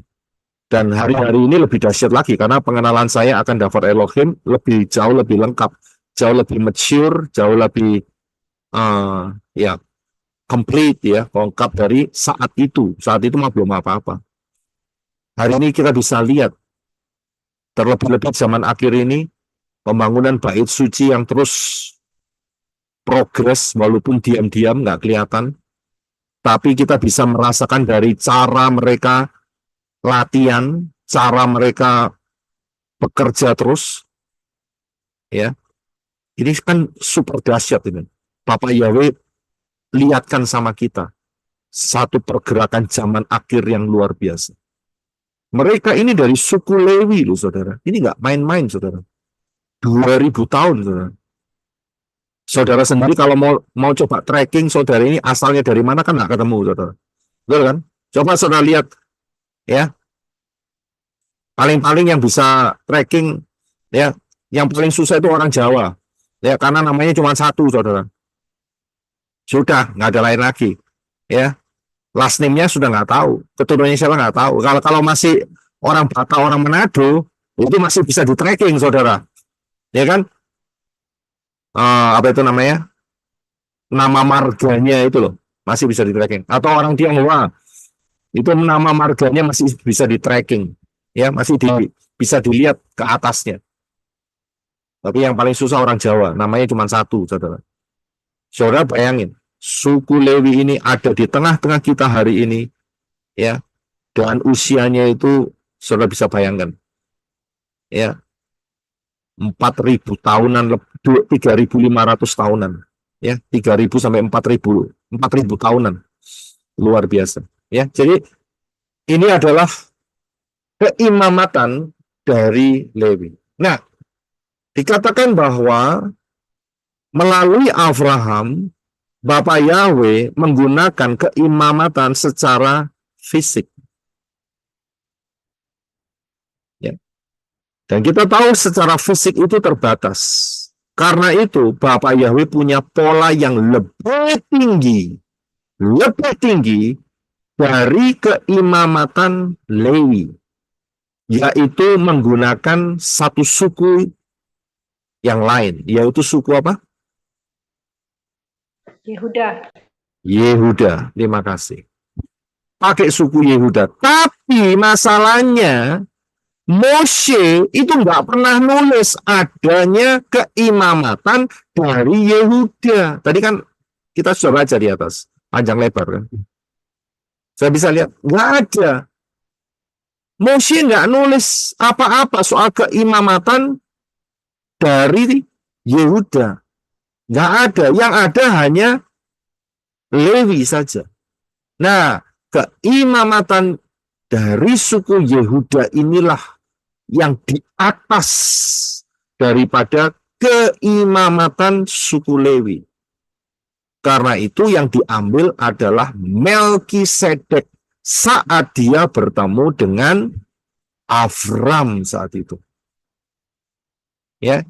Dan hari-hari ini lebih dahsyat lagi karena pengenalan saya akan Dafar Elohim lebih jauh lebih lengkap, jauh lebih mature, jauh lebih ya complete ya, lengkap dari saat itu. Saat itu mah belum apa-apa. Hari ini kita bisa lihat terlebih-lebih zaman akhir ini pembangunan bait suci yang terus progres walaupun diam-diam nggak kelihatan, tapi kita bisa merasakan dari cara mereka latihan, cara mereka bekerja terus, ya. Ini kan super dahsyat ini. Bapak Yahweh lihatkan sama kita satu pergerakan zaman akhir yang luar biasa. Mereka ini dari suku Lewi loh saudara. Ini nggak main-main saudara. 2000 tahun saudara. Saudara sendiri kalau mau coba tracking saudara ini asalnya dari mana kan nggak ketemu saudara. Betul kan? Coba saudara lihat ya. Paling-paling yang bisa tracking ya, yang paling susah itu orang Jawa. Ya, karena namanya cuma satu saudara. Sudah nggak ada lain lagi. Ya. Last name-nya sudah nggak tahu, keturunannya siapa nggak tahu. Kalau masih orang Batak, orang Manado, itu masih bisa di tracking, saudara. Ya kan? Apa itu namanya? Nama marganya itu loh, masih bisa di tracking. Atau orang Tionghoa, itu nama marganya masih bisa di tracking. Ya, masih bisa dilihat ke atasnya. Tapi yang paling susah orang Jawa, namanya cuma satu, saudara. Saudara bayangin. Suku Lewi ini ada di tengah-tengah kita hari ini, ya, dan usianya itu saudara bisa bayangkan, ya, 4.000 tahunan, 3.500 tahunan, ya, 3.000 sampai 4.000 tahunan, luar biasa, ya. Jadi ini adalah keimamatan dari Lewi. Nah, dikatakan bahwa melalui Abraham Bapak Yahweh menggunakan keimamatan secara fisik. Ya. Dan kita tahu secara fisik itu terbatas. Karena itu Bapak Yahweh punya pola yang lebih tinggi dari keimamatan Lewi, yaitu menggunakan satu suku yang lain, yaitu suku apa? Yehuda, terima kasih. Pakai suku Yehuda. Tapi masalahnya Moshe itu nggak pernah nulis adanya keimamatan dari Yehuda. Tadi kan kita sudah baca di atas, panjang lebar kan. Saya bisa lihat, nggak ada. Moshe nggak nulis apa-apa soal keimamatan dari Yehuda. Nggak ada. Yang ada hanya Lewi saja. Nah, keimamatan dari suku Yehuda inilah yang di atas daripada keimamatan suku Lewi. Karena itu yang diambil adalah Melkisedek saat dia bertemu dengan Avram saat itu. Ya,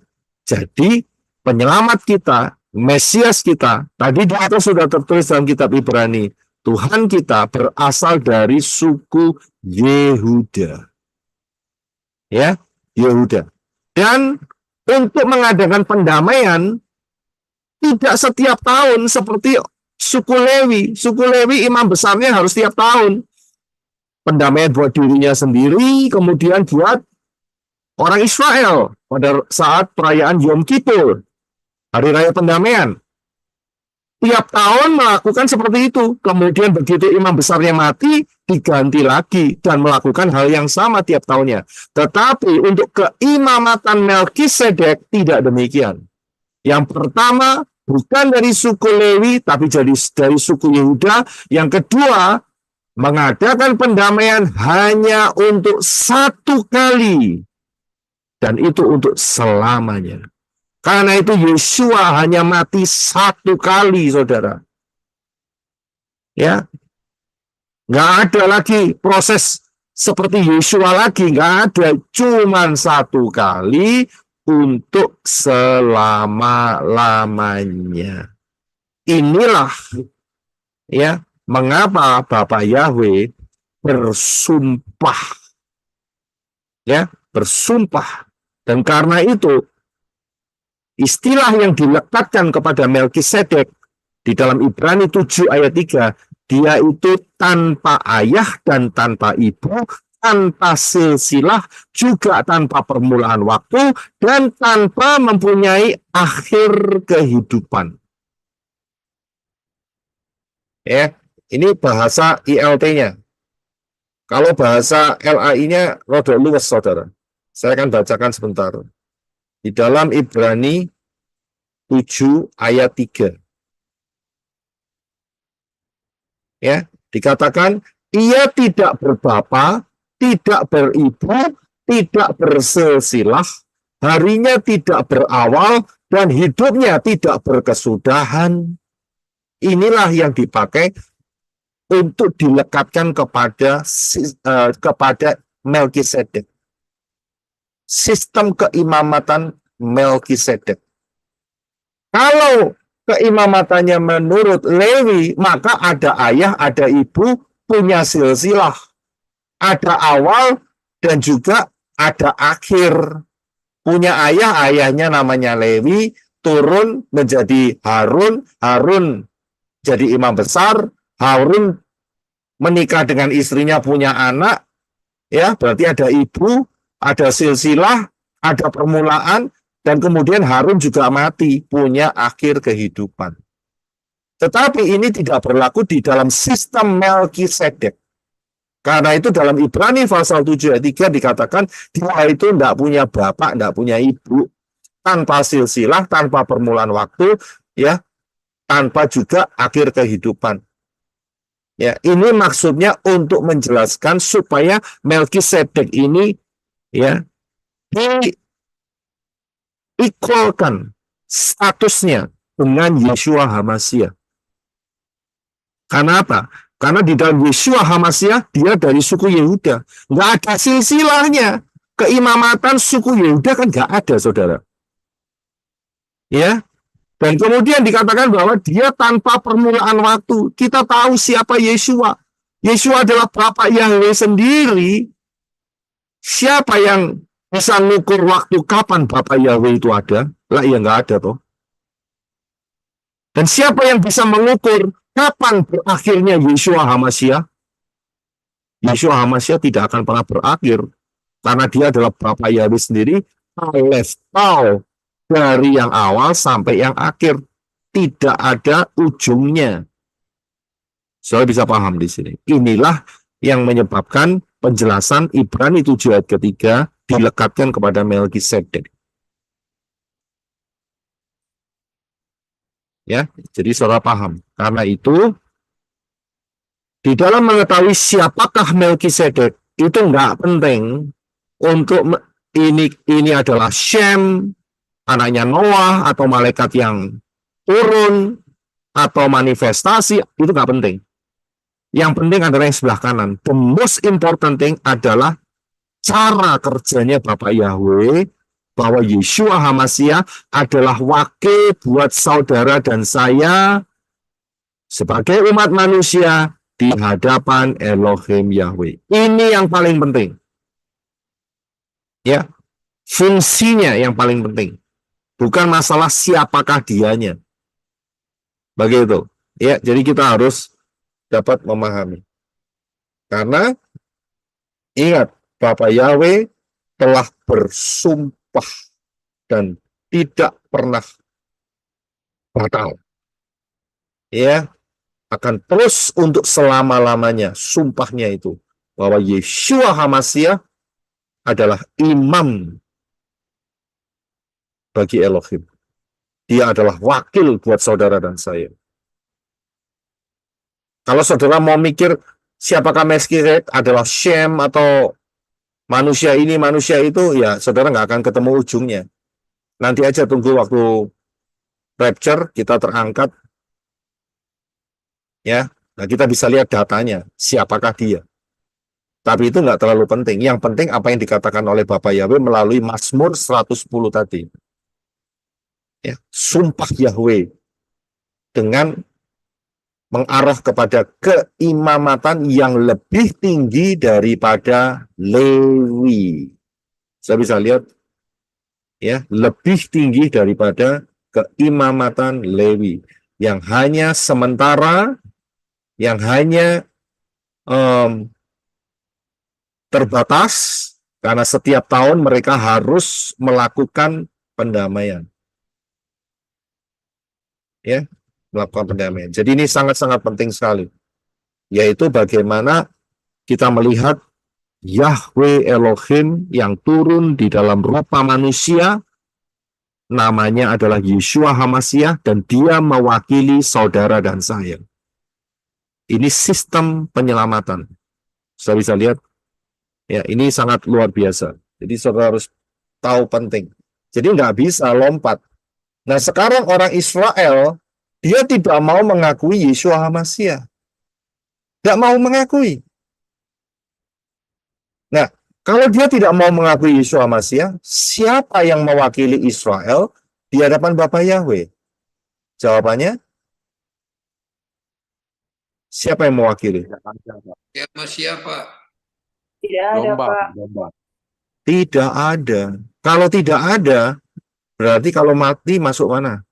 jadi penyelamat kita, Mesias kita, tadi di atas sudah tertulis dalam kitab Ibrani, Tuhan kita berasal dari suku Yehuda. Ya, Yehuda. Dan untuk mengadakan pendamaian tidak setiap tahun seperti suku Lewi. Suku Lewi imam besarnya harus setiap tahun. Pendamaian buat dirinya sendiri, kemudian buat orang Israel pada saat perayaan Yom Kippur, Hari Raya Pendamaian. Tiap tahun melakukan seperti itu. Kemudian begitu imam besarnya mati, diganti lagi dan melakukan hal yang sama tiap tahunnya. Tetapi untuk keimamatan Melkisedek tidak demikian. Yang pertama, bukan dari suku Lewi, tapi dari suku Yehuda. Yang kedua, mengadakan pendamaian hanya untuk satu kali. Dan itu untuk selamanya. Karena itu Yosua hanya mati satu kali, saudara. Ya, nggak ada lagi proses seperti Yosua lagi, nggak ada. Cuman satu kali untuk selama-lamanya. Inilah ya mengapa Bapak Yahweh bersumpah. Ya, bersumpah. Dan karena itu istilah yang dilekatkan kepada Melkisedek di dalam Ibrani 7 ayat 3, dia itu tanpa ayah dan tanpa ibu, tanpa silsilah, juga tanpa permulaan waktu, dan tanpa mempunyai akhir kehidupan. Ya, ini bahasa ILT-nya. Kalau bahasa LAI-nya rada luwes, saudara. Saya akan bacakan sebentar. Di dalam Ibrani 7 ayat 3. Ya, dikatakan ia tidak berbapa, tidak beribu, tidak bersilsilah, harinya tidak berawal, dan hidupnya tidak berkesudahan. Inilah yang dipakai untuk dilekatkan kepada Melkisedek. Sistem keimamatan Melkisedek. Kalau keimamatannya menurut Lewi, maka ada ayah, ada ibu, punya silsilah. Ada awal dan juga ada akhir. Punya ayah, ayahnya namanya Lewi, turun menjadi Harun, Harun jadi imam besar, Harun menikah dengan istrinya punya anak, ya berarti ada ibu, ada silsilah, ada permulaan, dan kemudian Harun juga mati, punya akhir kehidupan. Tetapi ini tidak berlaku di dalam sistem Melkisedek. Karena itu dalam Ibrani pasal 7 ayat 3 dikatakan dia itu tidak punya bapak, tidak punya ibu, tanpa silsilah, tanpa permulaan waktu, ya, tanpa juga akhir kehidupan. Ya, ini maksudnya untuk menjelaskan supaya Melkisedek ini ya diikolkan statusnya dengan Yeshua HaMashiach. Karena apa? Karena di dalam Yeshua HaMashiach dia dari suku Yehuda. Nggak ada silsilahnya. Keimamatan suku Yehuda kan nggak ada, saudara. Ya. Dan kemudian dikatakan bahwa dia tanpa permulaan waktu. Kita tahu siapa Yeshua. Yeshua adalah Bapak Yahweh sendiri. Siapa yang bisa mengukur waktu kapan Bapak Yahweh itu ada? Lah ya nggak ada toh. Dan siapa yang bisa mengukur kapan berakhirnya Yeshua HaMashiach? Yeshua HaMashiach tidak akan pernah berakhir. Karena dia adalah Bapa Yahweh sendiri, Alef Tau, dari yang awal sampai yang akhir. Tidak ada ujungnya. Saudara bisa paham di sini. Inilah yang menyebabkan penjelasan Ibrani 7 ayat ketiga dilekatkan kepada Melkisedek. Ya, jadi saudara paham. Karena itu, di dalam mengetahui siapakah Melkisedek itu nggak penting untuk ini adalah Shem, anaknya Noah, atau malaikat yang turun, atau manifestasi, itu nggak penting. Yang penting adalah yang sebelah kanan. The most important thing adalah cara kerjanya Bapak Yahweh, bahwa Yeshua HaMashiach adalah wakil buat saudara dan saya sebagai umat manusia di hadapan Elohim Yahweh. Ini yang paling penting. Ya, fungsinya yang paling penting. Bukan masalah siapakah dianya. Begitu. Ya, jadi kita harus dapat memahami. Karena ingat, Bapak Yahweh telah bersumpah dan tidak pernah batal. Ya, akan terus untuk selama-lamanya sumpahnya itu bahwa Yeshua HaMashiach adalah imam bagi Elohim. Dia adalah wakil buat saudara dan saya. Kalau saudara mau mikir siapakah Melkisedek adalah Shem atau manusia ini, manusia itu, ya saudara nggak akan ketemu ujungnya. Nanti aja tunggu waktu rapture, kita terangkat. Ya, nah kita bisa lihat datanya, siapakah dia. Tapi itu nggak terlalu penting. Yang penting apa yang dikatakan oleh Bapak Yahweh melalui Mazmur 110 tadi. Ya, sumpah Yahweh dengan mengarah kepada keimamatan yang lebih tinggi daripada Lewi. Saya bisa lihat, ya, lebih tinggi daripada keimamatan Lewi yang hanya sementara, yang hanya terbatas karena setiap tahun mereka harus melakukan pendamaian. Ya, melakukan pendamaian. Jadi ini sangat-sangat penting sekali. Yaitu bagaimana kita melihat Yahweh Elohim yang turun di dalam rupa manusia, namanya adalah Yeshua HaMashiach, dan dia mewakili saudara dan saya. Ini sistem penyelamatan. Saya bisa lihat, ya, ini sangat luar biasa. Jadi saudara harus tahu penting. Jadi nggak bisa lompat. Nah sekarang orang Israel, dia tidak mau mengakui Yeshua HaMashiach. Tidak mau mengakui. Nah, kalau dia tidak mau mengakui Yeshua HaMashiach, siapa yang mewakili Israel di hadapan Bapak Yahweh? Jawabannya, siapa yang mewakili? Siapa? Tidak ada, Pak. Tidak ada. Kalau tidak ada, berarti kalau mati masuk mana?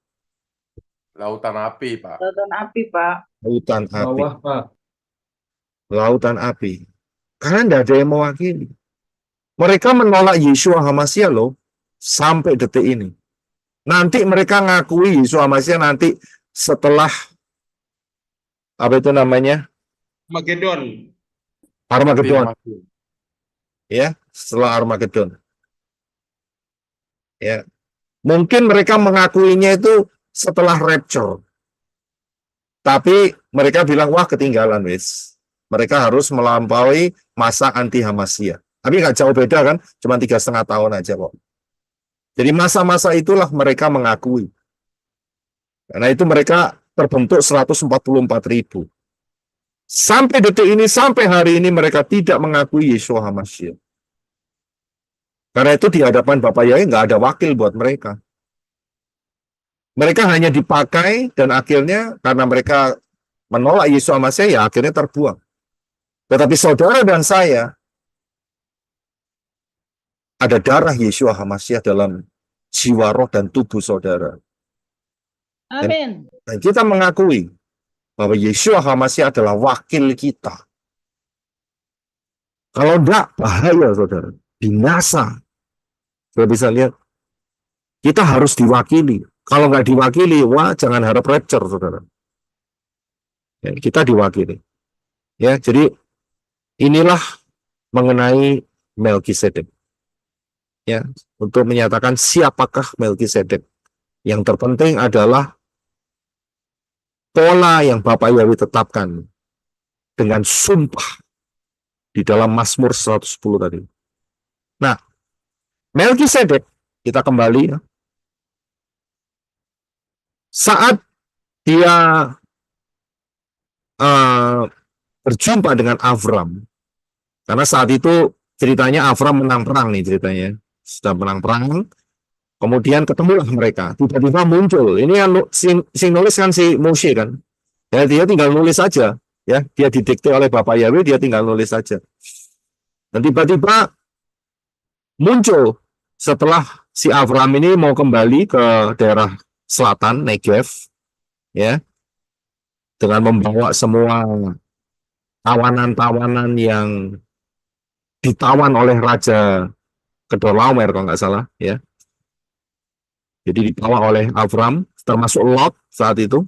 Lautan api, Pak. Lautan api, Pak. Lautan api. Bawah, Pak. Lautan api. Karena tidak ada yang mewakili. Mereka menolak Yeshua HaMashiach loh, sampai detik ini. Nanti mereka ngakui Yeshua HaMashiach nanti setelah, apa itu namanya? Magedon. Armageddon. Ya, setelah Armageddon. Ya. Mungkin mereka mengakuinya itu setelah rapture. Tapi mereka bilang, wah ketinggalan wis. Mereka harus melampaui masa anti HaMashiach. Tapi nggak jauh beda kan, cuma 3,5 tahun aja kok. Jadi masa-masa itulah mereka mengakui. Karena itu mereka terbentuk 144.000. Sampai detik ini, sampai hari ini mereka tidak mengakui Yeshua HaMashiach. Karena itu di hadapan Bapak Yahweh nggak ada wakil buat mereka. Mereka hanya dipakai dan akhirnya karena mereka menolak Yeshua HaMashiach, ya akhirnya terbuang. Tetapi saudara dan saya, ada darah Yeshua HaMashiach dalam jiwa, roh, dan tubuh saudara. Amin. Dan kita mengakui bahwa Yeshua HaMashiach adalah wakil kita. Kalau enggak, bahaya saudara. binasa. Saudara bisa lihat, kita harus diwakili. Kalau nggak diwakili, wah jangan harap rapture, saudara. Ya, kita diwakili. Ya, jadi inilah mengenai Melkisedek. Ya, untuk menyatakan siapakah Melkisedek. Yang terpenting adalah pola yang Bapak Yahweh tetapkan dengan sumpah di dalam Mazmur 110 tadi. Nah, Melkisedek, kita kembali ya. Saat dia berjumpa dengan Avram, karena saat itu ceritanya Avram menang perang nih ceritanya, sudah menang perang, kemudian ketemulah mereka, tiba-tiba muncul, ini yang sing nulis kan si Moshe kan, ya dia tinggal nulis saja, ya dia didikte oleh Bapak Yahweh, dia tinggal nulis saja, dan tiba-tiba muncul setelah si Avram ini mau kembali ke daerah selatan Negev, ya, dengan membawa semua tawanan-tawanan yang ditawan oleh Raja Kedorlaomer kalau nggak salah, ya. Jadi dibawa oleh Avram, termasuk Lot saat itu.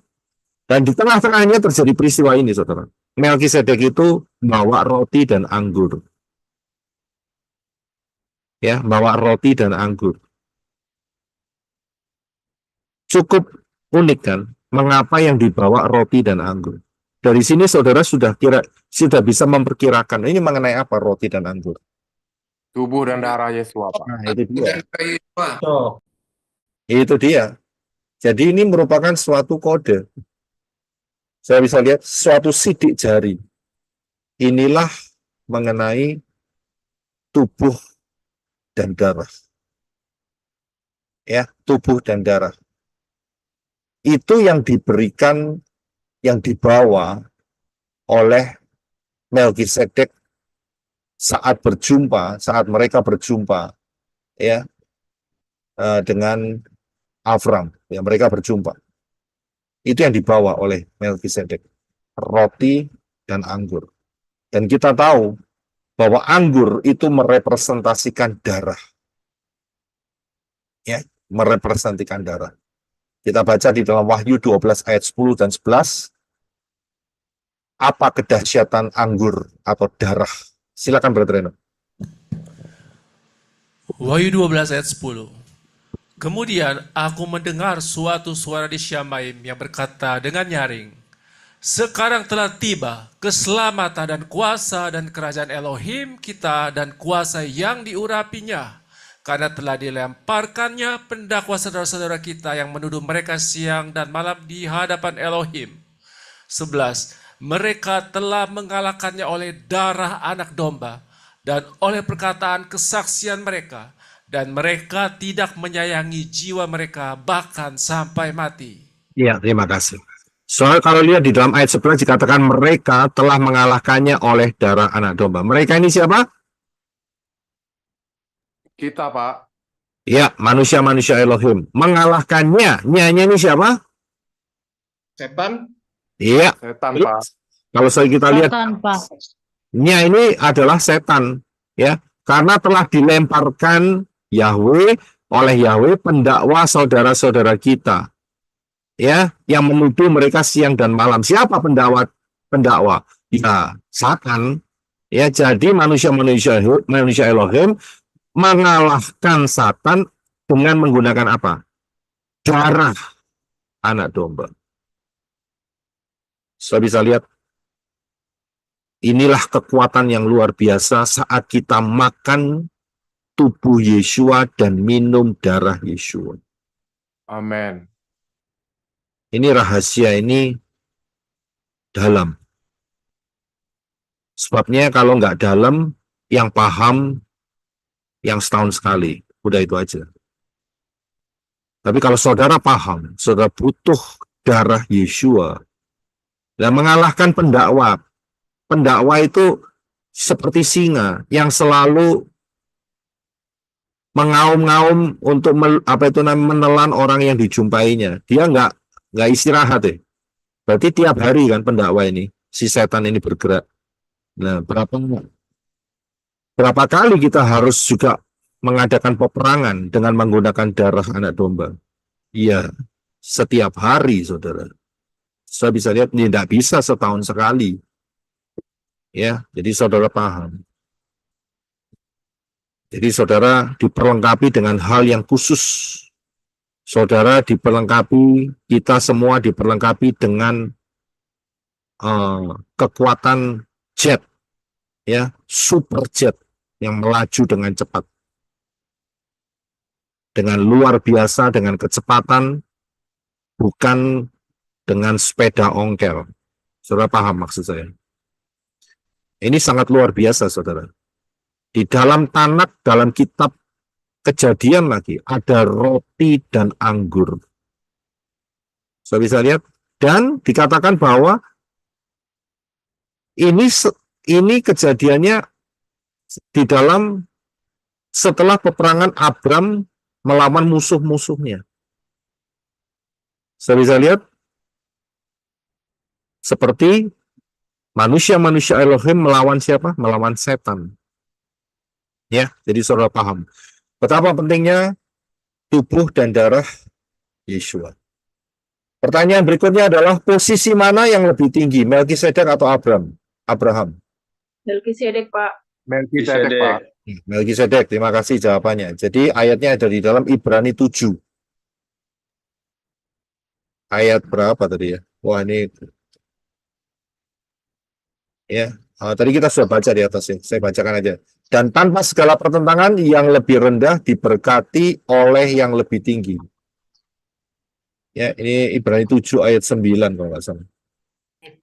Dan di tengah-tengahnya terjadi peristiwa ini, saudara. Melkisedek itu bawa roti dan anggur. Ya, bawa roti dan anggur. Cukup unik kan? Mengapa yang dibawa roti dan anggur? Dari sini saudara sudah bisa memperkirakan ini mengenai apa roti dan anggur. Tubuh dan darah Yesus, Pak. Nah, itu dia. Oh, Itu dia. Jadi ini merupakan suatu kode. Saya bisa lihat suatu sidik jari. Inilah mengenai tubuh dan darah. Ya, tubuh dan darah. Itu yang diberikan, yang dibawa oleh Melkisedek saat mereka berjumpa, ya, dengan Avram, ya mereka berjumpa. Itu yang dibawa oleh Melkisedek, roti dan anggur. Dan kita tahu bahwa anggur itu merepresentasikan darah, ya, merepresentasikan darah. Kita baca di dalam Wahyu 12 ayat 10 dan 11. Apa kedahsyatan anggur atau darah? Silakan Brother Reno. Wahyu 12 ayat 10. Kemudian aku mendengar suatu suara di Syamaim yang berkata dengan nyaring, sekarang telah tiba keselamatan dan kuasa dan kerajaan Elohim kita dan kuasa yang diurapinya. Karena telah dilemparkannya pendakwa saudara-saudara kita yang menuduh mereka siang dan malam di hadapan Elohim. 11. Mereka telah mengalahkannya oleh darah anak domba dan oleh perkataan kesaksian mereka. Dan mereka tidak menyayangi jiwa mereka bahkan sampai mati. Ya, terima kasih. Soalnya kalau lihat di dalam ayat 11 dikatakan mereka telah mengalahkannya oleh darah anak domba. Mereka ini siapa? Kita, Pak. Ya, manusia-manusia Elohim. Mengalahkannya. Nyanya ini siapa? Setan? Iya. Setan, Pak. Kalau kita lihat, Setan, Pak. nya ini adalah setan. Ya, karena telah dilemparkan Yahweh oleh Yahweh pendakwa saudara-saudara kita. Ya, yang menuduh mereka siang dan malam. Siapa pendakwa? Ya, Satan. Ya, jadi manusia-manusia Elohim mengalahkan Satan dengan menggunakan apa? Darah anak domba. Sudah bisa lihat, inilah kekuatan yang luar biasa saat kita makan tubuh Yeshua dan minum darah Yeshua. Amin. Ini rahasia ini dalam. Sebabnya kalau nggak dalam, yang paham yang setahun sekali, udah itu aja. Tapi kalau saudara paham, saudara butuh darah Yeshua dan mengalahkan pendakwa. Pendakwa itu seperti singa yang selalu mengaum-ngaum untuk menelan orang yang dijumpainya. Dia nggak istirahat ya. Berarti tiap hari kan pendakwa ini, si setan ini bergerak. Nah, Berapa kali kita harus juga mengadakan peperangan dengan menggunakan darah anak domba? Iya, setiap hari, saudara. Saya bisa lihat, ini tidak bisa setahun sekali. Ya, jadi saudara paham. Jadi saudara diperlengkapi dengan hal yang khusus. Saudara diperlengkapi, kita semua diperlengkapi dengan kekuatan jet, ya, super jet yang melaju dengan cepat, dengan luar biasa, dengan kecepatan, bukan dengan sepeda ongkel. Saudara paham maksud saya? Ini sangat luar biasa, saudara. Di dalam Tanak, dalam kitab Kejadian lagi, ada roti dan anggur. Saya bisa lihat, dan dikatakan bahwa ini kejadiannya di dalam setelah peperangan Abram melawan musuh-musuhnya. Saya bisa lihat seperti manusia-manusia Elohim melawan siapa? Melawan setan. Ya, jadi saudara paham betapa pentingnya tubuh dan darah Yeshua. Pertanyaan berikutnya adalah posisi mana yang lebih tinggi, Melkisedek atau Abraham? Melkisedek, Pak. Melkisedek, Pak. Melkisedek, terima kasih jawabannya. Jadi ayatnya ada di dalam Ibrani 7. Ayat berapa tadi ya? Wah, ini ya, tadi kita sudah baca di atas ya. Saya bacakan aja. Dan tanpa segala pertentangan, yang lebih rendah diberkati oleh yang lebih tinggi. Ya, ini Ibrani 7 ayat 9 kalau nggak salah.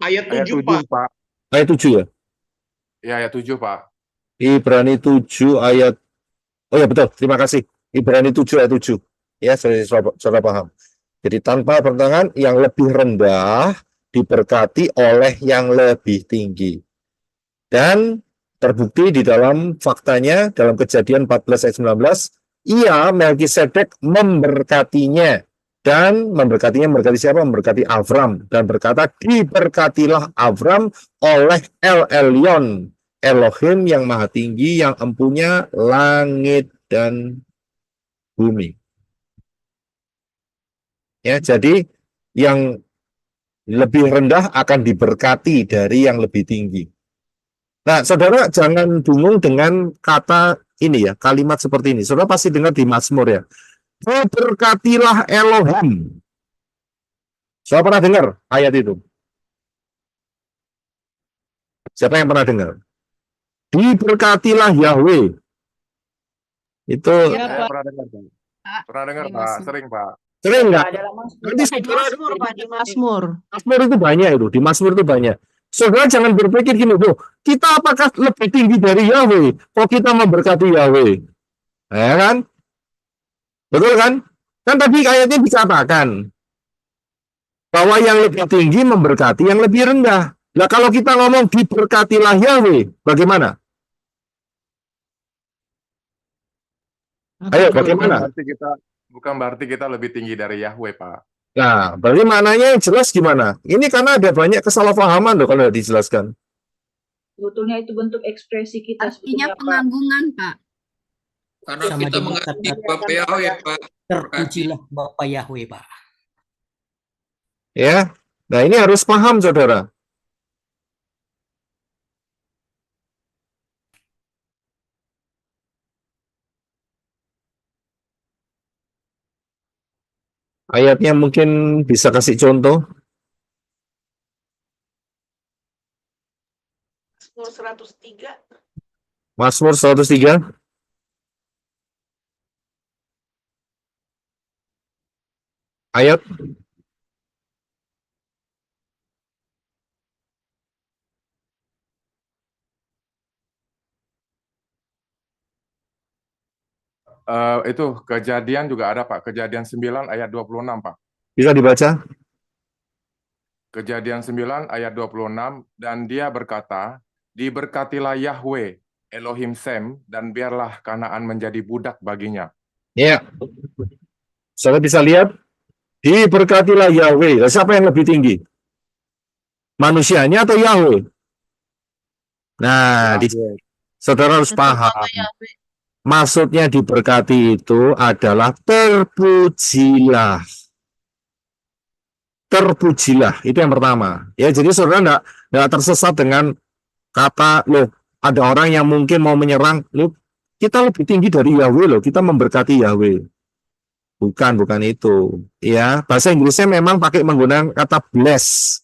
Ayat Ayat 7, 7, Pak. Pak. Ayat 7 ya? Ya, ayat 7, Pak. Ibrani 7 ayat, oh ya betul, terima kasih. Ibrani 7 ayat 7. Ya, saudara paham. Jadi tanpa pertentangan, yang lebih rendah diberkati oleh yang lebih tinggi. Dan terbukti di dalam faktanya, dalam Kejadian 14 ayat 19, Melkisedek memberkatinya. Dan memberkati siapa? Memberkati Avram. Dan berkata, diberkatilah Avram oleh El Elyon, Elohim yang maha tinggi, yang empunya langit dan bumi. Ya, jadi yang lebih rendah akan diberkati dari yang lebih tinggi. Nah, saudara jangan bingung dengan kata ini ya, kalimat seperti ini. Saudara pasti dengar di Mazmur ya. Berkatilah Elohim. Saudara pernah dengar ayat itu? Siapa yang pernah dengar? Diberkatilah Yahweh. Itu Iya, Saya Pak. pernah dengar, Pak. Pernah dengar, Pak. Sering, Pak. sering nggak? Adalah Mazmur. Nanti saudara Mazmur, Pak, di Mazmur. Mazmur itu banyak itu, di Mazmur itu banyak. Saudara jangan berpikir gini, kita apakah lebih tinggi dari Yahweh? Kok kita memberkati Yahweh? Ya kan? Betul kan? Kan tadi ayatnya dikatakan bahwa yang lebih tinggi memberkati yang lebih rendah. Nah kalau kita ngomong diberkatilah Yahweh, bagaimana? Ayo, bagaimana? Bukan berarti kita lebih tinggi dari Yahweh, Pak. Nah, berarti maknanya yang jelas gimana? Ini karena ada banyak kesalahpahaman loh kalau tidak dijelaskan. Sebetulnya itu bentuk ekspresi kita Artinya sebetulnya, Pak. penganggungan, Pak. Karena Sama kita dengan mengasihi kata Bapa Yahweh, Pak. terpujilah Bapa Yahweh, Pak. Ya, nah ini harus paham, saudara. Ayatnya mungkin bisa kasih contoh. Mazmur 103. Mazmur 103. Ayat. Itu Kejadian juga ada, Pak. Kejadian 9 ayat 26, Pak. Bisa dibaca? Kejadian 9 ayat 26, dan dia berkata, diberkatilah Yahweh, Elohim Sem, dan biarlah Kanaan menjadi budak baginya. Ya. Saudara bisa lihat, diberkatilah Yahweh. Nah, siapa yang lebih tinggi? Manusianya atau Yahweh? Nah, Saudara harus paham. Maksudnya diberkati itu adalah terpujilah. Terpujilah, itu yang pertama. Ya, jadi saudara enggak tersesat dengan kata, loh, ada orang yang mungkin mau menyerang, loh, kita lebih tinggi dari Yahweh loh, kita memberkati Yahweh. Bukan itu. Ya, bahasa Inggrisnya memang pakai menggunakan kata bless,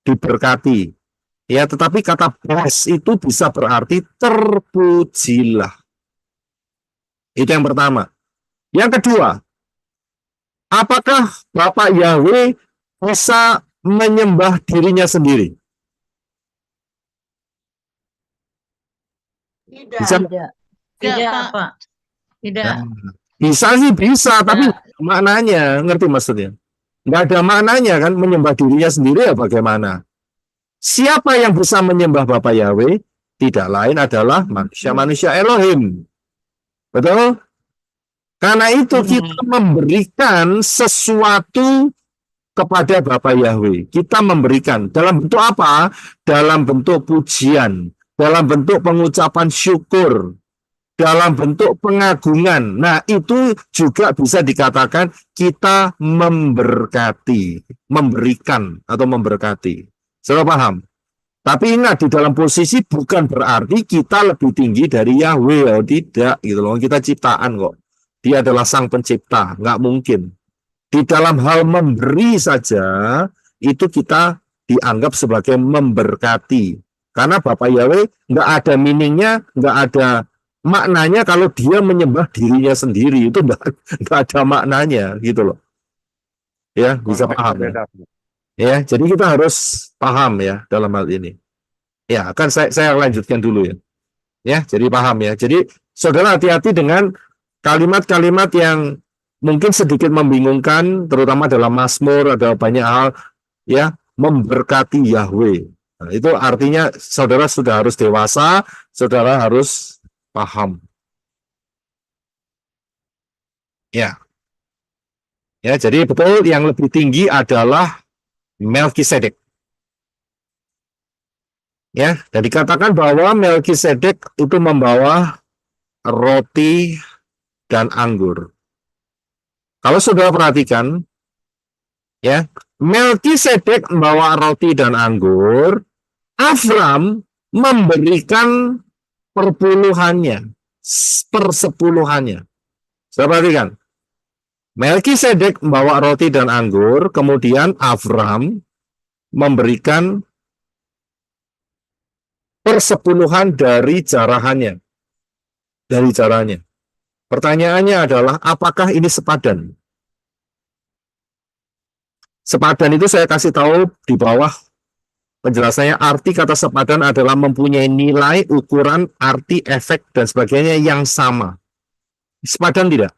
diberkati. Ya, tetapi kata bless itu bisa berarti terpujilah. Itu yang pertama. Yang kedua, apakah Bapak Yahweh bisa menyembah dirinya sendiri? Tidak. Bisa? Tidak, Pak. Tidak. Nah, bisa sih bisa, tapi maknanya, ngerti maksudnya? Nggak ada maknanya kan, menyembah dirinya sendiri ya bagaimana? Siapa yang bisa menyembah Bapak Yahweh? Tidak lain adalah manusia-manusia Elohim. Betul? Karena itu kita memberikan sesuatu kepada Bapak Yahweh. Kita memberikan dalam bentuk apa? Dalam bentuk pujian, dalam bentuk pengucapan syukur, dalam bentuk pengagungan. Nah, itu juga bisa dikatakan kita memberkati, memberikan atau memberkati. Saudara paham? Tapi ingat, di dalam posisi bukan berarti kita lebih tinggi dari Yahweh. Oh, tidak, gitu loh. Kita ciptaan kok. Dia adalah sang pencipta, nggak mungkin. Di dalam hal memberi saja, itu kita dianggap sebagai memberkati. Karena Bapak Yahweh nggak ada meaningnya, nggak ada maknanya kalau dia menyembah dirinya sendiri. Itu nggak ada maknanya, gitu loh. Ya, bisa paham ya? Ya, jadi kita harus paham ya dalam hal ini. Ya, akan saya lanjutkan dulu ya. Ya, jadi paham ya. Jadi saudara hati-hati dengan kalimat-kalimat yang mungkin sedikit membingungkan, terutama dalam Mazmur, ada banyak hal ya, memberkati Yahweh. Nah, itu artinya saudara sudah harus dewasa, saudara harus paham. Ya. Ya, jadi betul yang lebih tinggi adalah Melkisedek. Ya, dan dikatakan bahwa Melkisedek itu membawa roti dan anggur. Kalau saudara perhatikan, ya, Melkisedek membawa roti dan anggur, Avram memberikan perpuluhannya, persepuluhannya. Saudara perhatikan, Melkisedek membawa roti dan anggur, kemudian Avram memberikan persepuluhan dari jarahannya. Dari jarahnya. Pertanyaannya adalah, apakah ini sepadan? Sepadan itu saya kasih tahu di bawah penjelasannya. Arti kata sepadan adalah mempunyai nilai, ukuran, arti, efek, dan sebagainya yang sama. Sepadan tidak?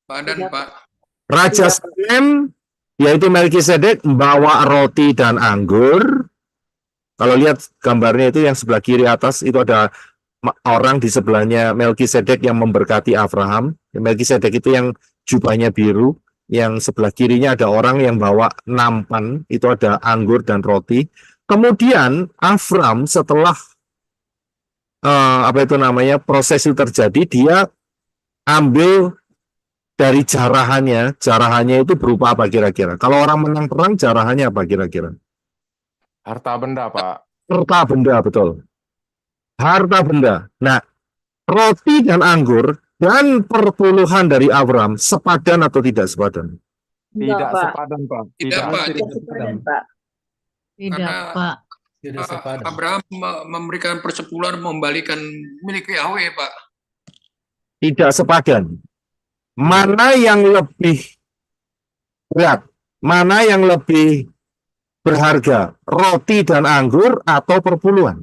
Padan, Pak. Raja Salem, yaitu Melkisedek, membawa roti dan anggur. Kalau lihat gambarnya itu yang sebelah kiri atas, itu ada orang di sebelahnya Melkisedek yang memberkati Abraham. Melkisedek itu yang jubahnya biru, yang sebelah kirinya ada orang yang bawa nampan, itu ada anggur dan roti. Kemudian Avram setelah proses itu terjadi, dia ambil dari jarahannya. Jarahannya itu berupa apa kira-kira? Kalau orang menang perang, jarahannya apa kira-kira? Harta benda, Pak. Harta benda, betul. Harta benda. Nah, roti dan anggur dan perpuluhan dari Avram sepadan atau tidak sepadan? Tidak Pak. sepadan, Pak. Tidak, Pak. Tidak sepadan, Pak. Tidak, Karena Pak. Tidak sepadan. Abraham memberikan persepuluhan membalikan milik Yahweh, Pak. Tidak sepadan. Mana yang lebih berat? Mana yang lebih berharga? Roti dan anggur atau perpuluhan?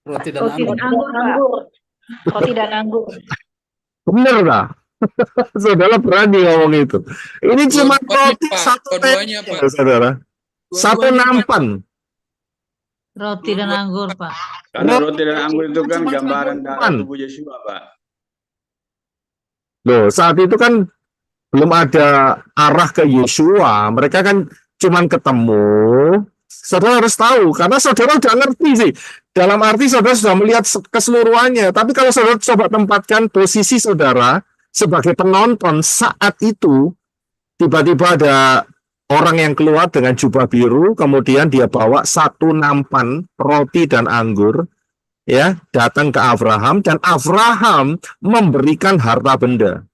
Roti dan Roti dan anggur. anggur, Pak. Roti dan anggur. Bener lah. Saudara berani ngomong itu. Ini cuma Dua-duanya, roti Pak. satu Dua-duanya, tempe, Pak. saudara. Satu Dua-duanya, Pak. nampan. Roti dan anggur, Pak. Karena roti dan anggur itu kan Cuma gambaran satu darah nampan. tubuh Yesua, Pak. Loh, saat itu kan belum ada arah ke Yesua. Mereka kan cuman ketemu, Saudara harus tahu, karena saudara udah ngerti sih. Dalam arti saudara sudah melihat keseluruhannya. Tapi kalau saudara coba tempatkan posisi saudara sebagai penonton saat itu, tiba-tiba ada orang yang keluar dengan jubah biru, kemudian dia bawa satu nampan roti dan anggur, ya, datang ke Abraham, dan Abraham memberikan harta benda.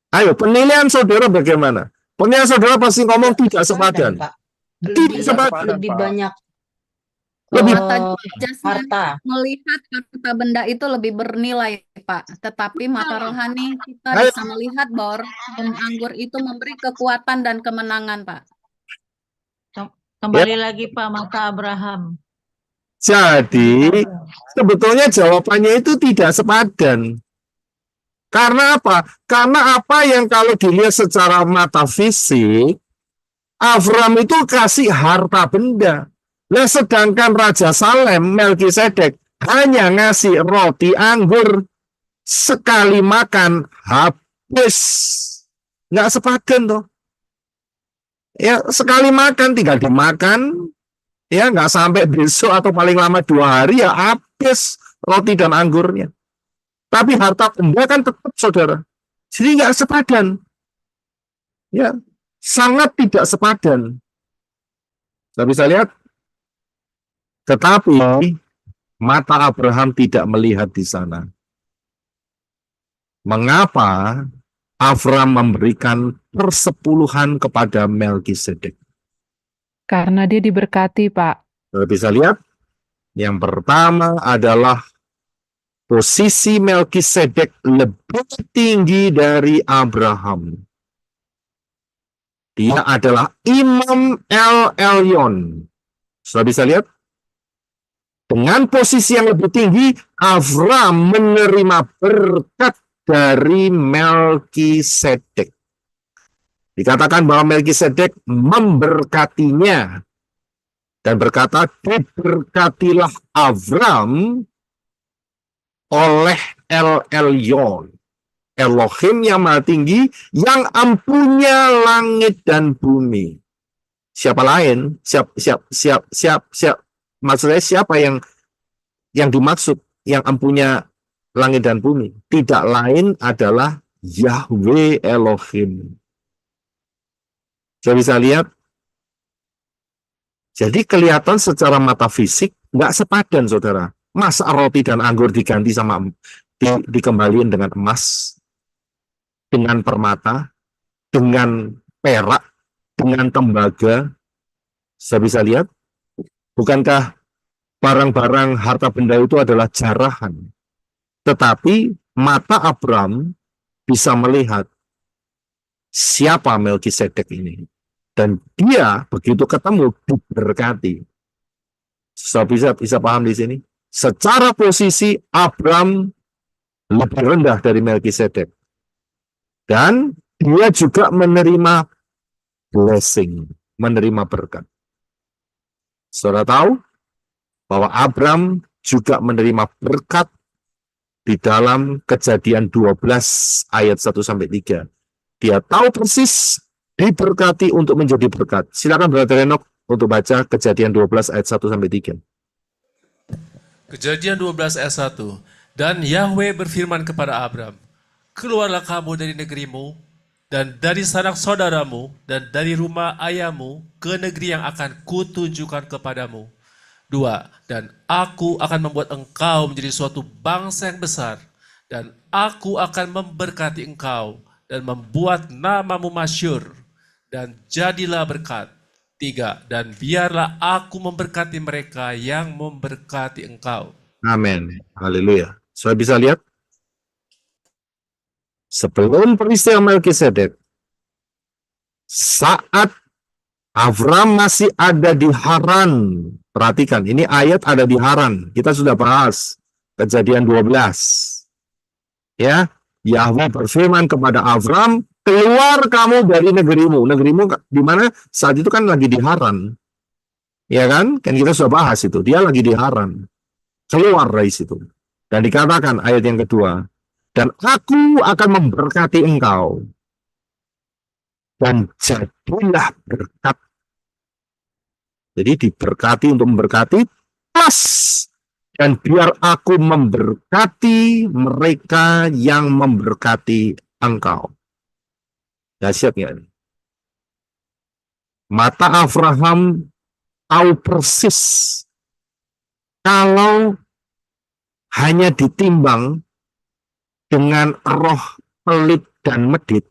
Ayo, penilaian saudara bagaimana? Penilaian saudara pasti ngomong tidak sepadan. Tidak sepadan. Lebih banyak Lebih harta. melihat harta benda itu lebih bernilai, Pak. Tetapi mata rohani kita Ayo. bisa melihat bahwa anggur itu memberi kekuatan dan kemenangan, Pak. Kembali lagi Pak, mata Abraham. Jadi, sebetulnya jawabannya itu tidak sepadan. Karena apa? Karena apa yang kalau dilihat secara mata fisik, Abraham itu kasih harta benda. Nah, sedangkan Raja Salem, Melkisedek, hanya ngasih roti anggur. Sekali makan, habis. Nggak sepadan tuh. Ya, sekali makan, tinggal dimakan. Ya, nggak sampai besok atau paling lama 2 hari, ya habis roti dan anggurnya. Tapi harta benda kan tetap, saudara. Jadi nggak sepadan. Ya, sangat tidak sepadan. Kita bisa lihat. Tetapi mata Abraham tidak melihat di sana. Mengapa Abraham memberikan persepuluhan kepada Melkisedek? Karena dia diberkati, Pak. Kita bisa lihat. Yang pertama adalah posisi Melkisedek lebih tinggi dari Abraham. Dia adalah Imam El Elyon. Sudah bisa lihat? Dengan posisi yang lebih tinggi, Abraham menerima berkat dari Melkisedek. Dikatakan bahwa Melkisedek memberkatinya dan berkata, diberkatilah Abraham oleh El Elyon, Elohim yang maha tinggi, yang empunya langit dan bumi. Siapa lain? Maksudnya siapa yang dimaksud yang empunya langit dan bumi? Tidak lain adalah Yahweh Elohim. Saya bisa lihat. Jadi kelihatan secara mata fisik nggak sepadan, saudara. Masa roti dan anggur diganti sama dikembaliin dengan emas, dengan permata, dengan perak, dengan tembaga. Saya bisa lihat. Bukankah barang-barang harta benda itu adalah jarahan? Tetapi mata Abraham bisa melihat siapa Melkisedek ini. Dan dia begitu ketemu diberkati. Saya bisa paham di sini. Secara posisi Abraham lebih rendah dari Melkisedek. Dan dia juga menerima blessing, menerima berkat. Saudara tahu bahwa Abraham juga menerima berkat di dalam Kejadian 12 ayat 1-3. Dia tahu persis diberkati untuk menjadi berkat. Silakan Brother Enoch untuk baca Kejadian 12 ayat 1-3. Kejadian 12 ayat 1. Dan Yahweh berfirman kepada Abram, keluarlah kamu dari negerimu, dan dari sanak saudaramu, dan dari rumah ayahmu, ke negeri yang akan kutunjukkan kepadamu. 2. Dan aku akan membuat engkau menjadi suatu bangsa yang besar, dan aku akan memberkati engkau, dan membuat namamu masyhur, dan jadilah berkat. 3. Dan biarlah aku memberkati mereka yang memberkati engkau. Amin. Haleluya. Saya bisa lihat sebelum peristiwa Melkisedek, saat Abraham masih ada di Haran. Perhatikan, ini ayat ada di Haran. Kita sudah bahas Kejadian 12. Ya, Yahweh berfirman kepada Abraham, keluar kamu dari negerimu. Negerimu di mana? Saat itu kan lagi di Haran. Ya kan? Kan kita sudah bahas itu. Dia lagi di Haran. Keluar dari situ. Dan dikatakan ayat yang kedua, dan aku akan memberkati engkau, dan jadilah berkat. Jadi diberkati untuk memberkati, plus dan biar aku memberkati mereka yang memberkati engkau. Dahsyat nggak? Mata Abraham tahu persis kalau hanya ditimbang dengan roh pelit dan medit,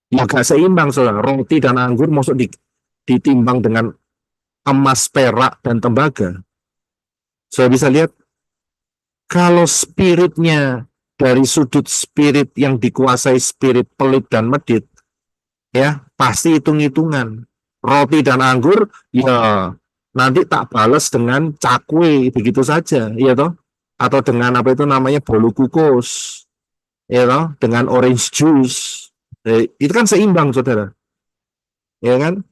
ya gak seimbang, saudara. Roti dan anggur maksud ditimbang dengan emas, perak, dan tembaga. Saya bisa lihat, kalau spiritnya dari sudut spirit yang dikuasai spirit pelit dan medit, ya pasti hitung-hitungan. Roti dan anggur, ya nanti tak balas dengan cakwe, begitu saja, ya toh? Atau dengan apa itu namanya, bolu kukus, ya toh? Dengan orange juice, itu kan seimbang, saudara, ya kan?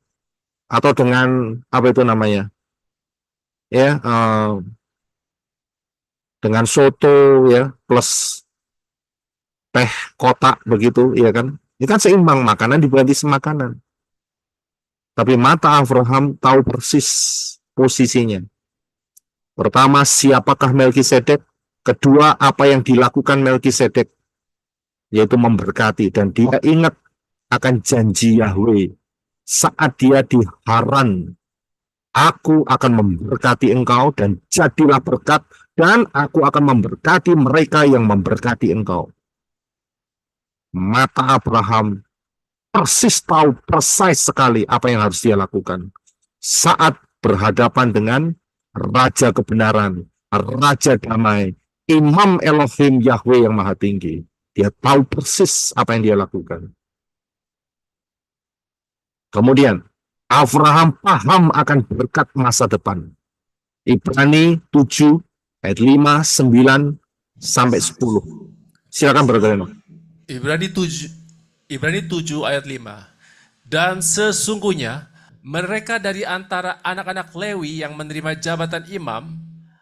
Atau dengan apa itu namanya, ya dengan soto, ya plus teh kotak, begitu, ya kan? Itu kan seimbang, makanan diganti semakanan. Tapi mata Abraham tahu persis posisinya. Pertama, siapakah Melkisedek? Kedua, apa yang dilakukan Melkisedek, yaitu memberkati. Dan dia ingat akan janji Yahweh saat dia di Haran. Aku akan memberkati engkau dan jadilah berkat, dan aku akan memberkati mereka yang memberkati engkau. Mata Abraham persis tahu persis sekali apa yang harus dia lakukan saat berhadapan dengan Raja kebenaran, Raja damai, Imam Elohim Yahweh yang maha tinggi. Dia tahu persis apa yang dia lakukan. Kemudian Abraham paham akan berkat masa depan. Ibrani 7 ayat 5, 9 sampai 10. Silakan bergerak. Ibrani 7 ayat 5. Dan sesungguhnya mereka dari antara anak-anak Lewi yang menerima jabatan imam,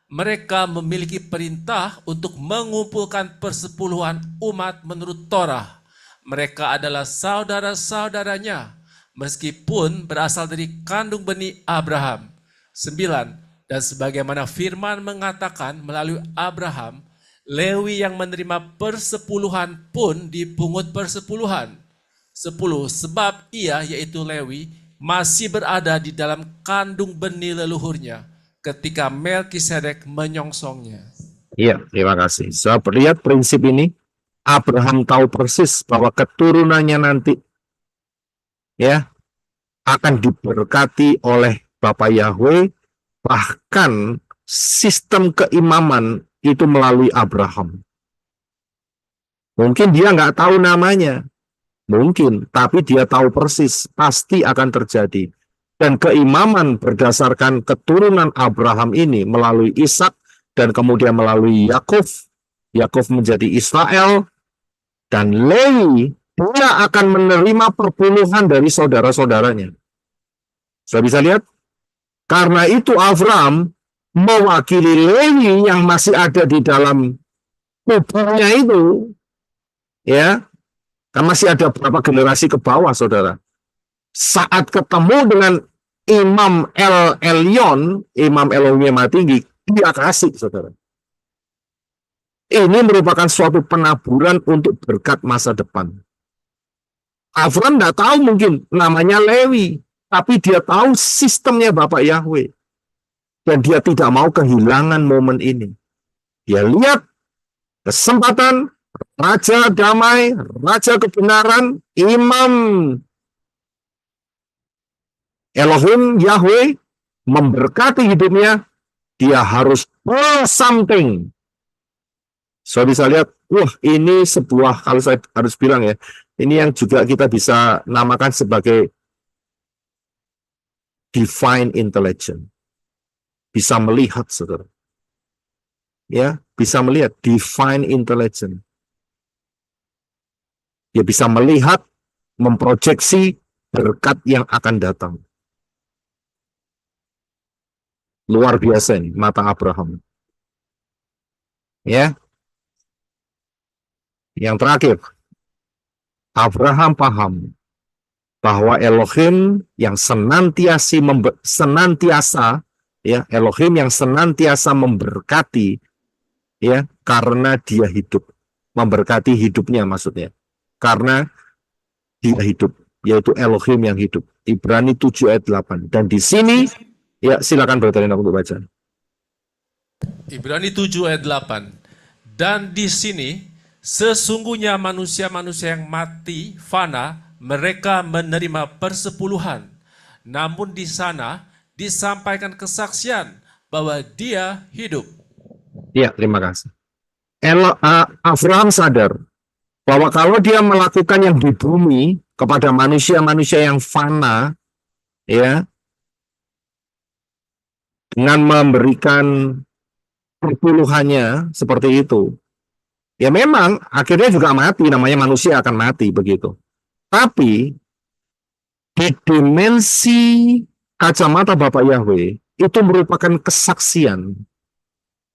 mereka memiliki perintah untuk mengumpulkan persepuluhan umat menurut Torah. Mereka adalah saudara-saudaranya, meskipun berasal dari kandung benih Abraham. 9. Dan sebagaimana firman mengatakan melalui Abraham, Lewi yang menerima persepuluhan pun dipungut persepuluhan. 10. Sebab ia, yaitu Lewi, masih berada di dalam kandung benih leluhurnya ketika Melkisedek menyongsongnya. Iya, terima kasih. Saya lihat prinsip ini, Abraham tahu persis bahwa keturunannya nanti ya akan diberkati oleh Bapa Yahweh, bahkan sistem keimaman itu melalui Abraham. Mungkin dia nggak tahu namanya, mungkin, tapi dia tahu persis pasti akan terjadi. Dan keimaman berdasarkan keturunan Abraham ini melalui Ishak dan kemudian melalui Yakub. Yakub menjadi Israel, dan Lewi dia akan menerima perpuluhan dari saudara-saudaranya. Saya bisa lihat, karena itu Abraham mewakili Lewi yang masih ada di dalam kubunya itu, ya, kan masih ada berapa generasi ke bawah, saudara. Saat ketemu dengan Imam El Elyon, Imam Elohim yang maha tinggi, dia kasih, saudara. Ini merupakan suatu penaburan untuk berkat masa depan. Abraham tidak tahu mungkin namanya Lewi, tapi dia tahu sistemnya Bapak Yahweh. Dan dia tidak mau kehilangan momen ini. Dia lihat kesempatan Raja damai, Raja kebenaran, Imam Elohim Yahweh memberkati hidupnya, dia harus do something. Saya bisa lihat, wah ini sebuah, kalau saya harus bilang ya, ini yang juga kita bisa namakan sebagai divine intelligence. Bisa melihat, saudara. Ya, bisa melihat divine intelligence. Dia bisa melihat, memproyeksi berkat yang akan datang. Luar biasa ini, mata Abraham. Ya. Yang terakhir, Abraham paham bahwa Elohim yang senantiasa ya, Elohim yang senantiasa memberkati ya, karena dia hidup, memberkati hidupnya maksudnya, karena dia hidup, yaitu Elohim yang hidup. Ibrani 7 ayat 8. Dan di sini ya, silakan Brother Enoch untuk baca. Ibrani 7 ayat 8. Dan di sini sesungguhnya manusia-manusia yang mati fana, mereka menerima persepuluhan. Namun di sana disampaikan kesaksian bahwa dia hidup. Ya, terima kasih. Abraham sadar bahwa kalau dia melakukan yang di bumi kepada manusia-manusia yang fana, ya, dengan memberikan perpuluhannya seperti itu, ya memang akhirnya juga mati, namanya manusia akan mati begitu. Tapi di dimensi kacamata Bapak Yahweh itu merupakan kesaksian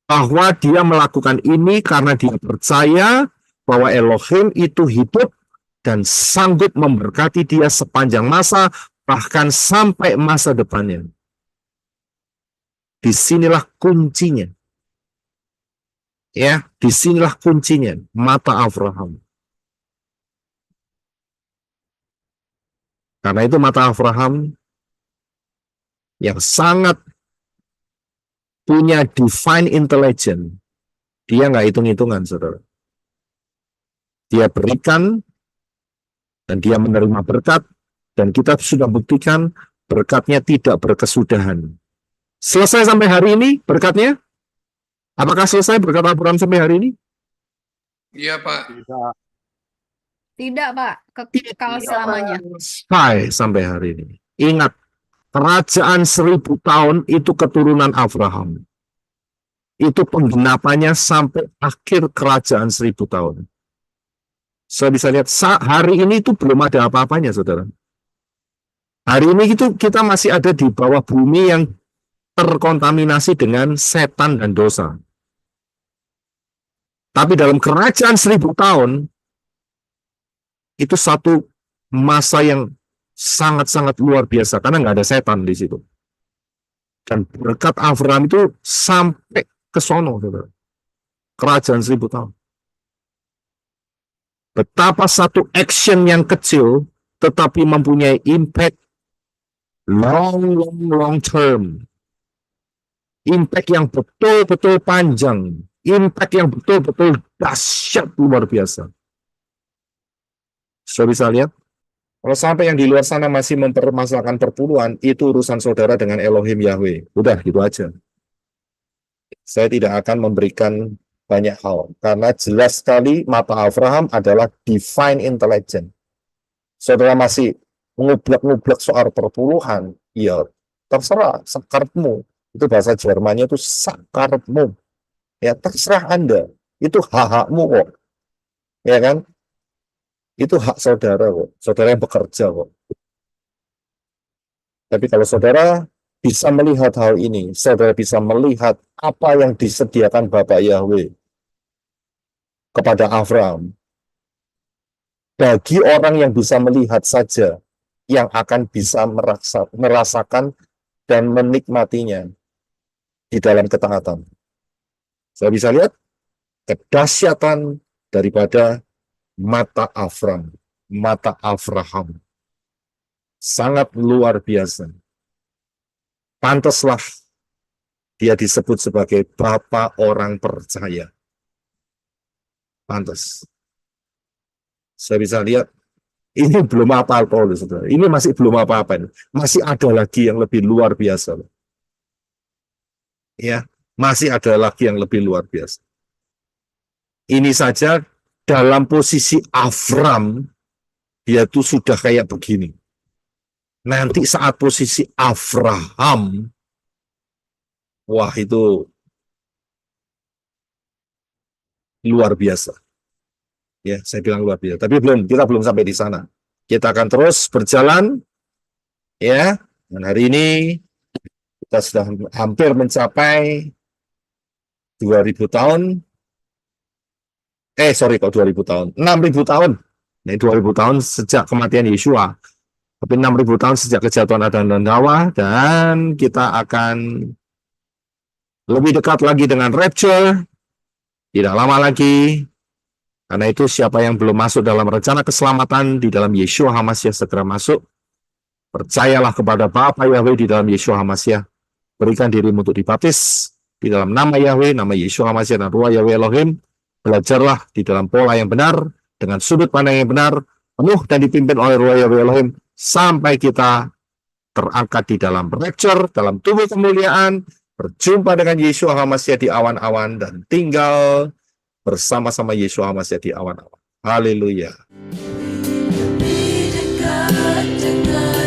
bahwa dia melakukan ini karena dia percaya bahwa Elohim itu hidup dan sanggup memberkati dia sepanjang masa, bahkan sampai masa depannya. Disinilah kuncinya. Ya, disinilah kuncinya, mata Abraham. Karena itu mata Abraham yang sangat punya divine intelligence, dia nggak hitung-hitungan, saudara. Dia berikan dan dia menerima berkat, dan kita sudah buktikan berkatnya tidak berkesudahan. Selesai sampai hari ini berkatnya? Apakah selesai berkat Abraham sampai hari ini? Iya, Pak. Tidak, Pak. Kekal selamanya. Sampai hari ini. Ingat, kerajaan 1000 tahun itu keturunan Abraham. Itu penggenapannya sampai akhir kerajaan 1000 tahun. Saya bisa lihat, hari ini itu belum ada apa-apanya, saudara. Hari ini itu kita masih ada di bawah bumi yang terkontaminasi dengan setan dan dosa. Tapi dalam kerajaan 1000 tahun, itu satu masa yang sangat-sangat luar biasa, karena nggak ada setan di situ. Dan berkat Abraham itu sampai ke sono, saudara. Kerajaan 1000 tahun. Betapa satu action yang kecil, tetapi mempunyai impact long term. Impact yang betul-betul panjang. Impact yang betul-betul dahsyat, luar biasa. Sudah bisa lihat? Kalau sampai yang di luar sana masih mempermasalahkan perpuluhan, itu urusan saudara dengan Elohim Yahweh. Udah, gitu aja. Saya tidak akan memberikan banyak hal, karena jelas sekali mata Abraham adalah divine intelligence. Saudara masih ngublek-ngublek soal perpuluhan, ya terserah, sakarmu. Itu bahasa Jermannya itu sakarmu. Ya, terserah Anda. Itu hak-hakmu kok. Ya kan? Itu hak saudara kok. Saudara yang bekerja kok. Tapi kalau saudara bisa melihat hal ini, saudara bisa melihat apa yang disediakan Bapak Yahweh kepada Abraham. Bagi orang yang bisa melihat saja, yang akan bisa merasakan dan menikmatinya di dalam ketaatan. Saya bisa lihat kedahsyatan daripada mata Abraham. Sangat luar biasa. Pantaslah dia disebut sebagai Bapa orang percaya. Pantas. Saya bisa lihat, ini belum apa-apa, saudara. Ini masih belum apa-apa. Masih ada lagi yang lebih luar biasa. Ya, masih ada lagi yang lebih luar biasa. Ini saja dalam posisi Abraham, dia tuh sudah kayak begini. Nanti saat posisi Abraham, wah itu luar biasa. Ya, saya bilang luar biasa. Tapi kita belum sampai di sana. Kita akan terus berjalan, ya. Dan hari ini kita sudah hampir mencapai 2000 tahun. 2000 tahun. 6000 tahun. Ini 2000 tahun sejak kematian Yeshua. Tapi 6.000 tahun sejak kejatuhan Adam dan Hawa, dan kita akan lebih dekat lagi dengan rapture, tidak lama lagi. Karena itu siapa yang belum masuk dalam rencana keselamatan di dalam Yeshua HaMashiach segera masuk. Percayalah kepada Bapa Yahweh di dalam Yeshua HaMashiach. Berikan dirimu untuk dibaptis di dalam nama Yahweh, nama Yeshua HaMashiach dan Ruah Yahweh Elohim. Belajarlah di dalam pola yang benar, dengan sudut pandang yang benar, penuh dan dipimpin oleh Ruah Yahweh Elohim, sampai kita terangkat di dalam rapture, dalam tubuh kemuliaan, berjumpa dengan Yeshua HaMashiach di awan-awan, dan tinggal bersama-sama Yeshua HaMashiach di awan-awan. Haleluya. Lebih dekat dengan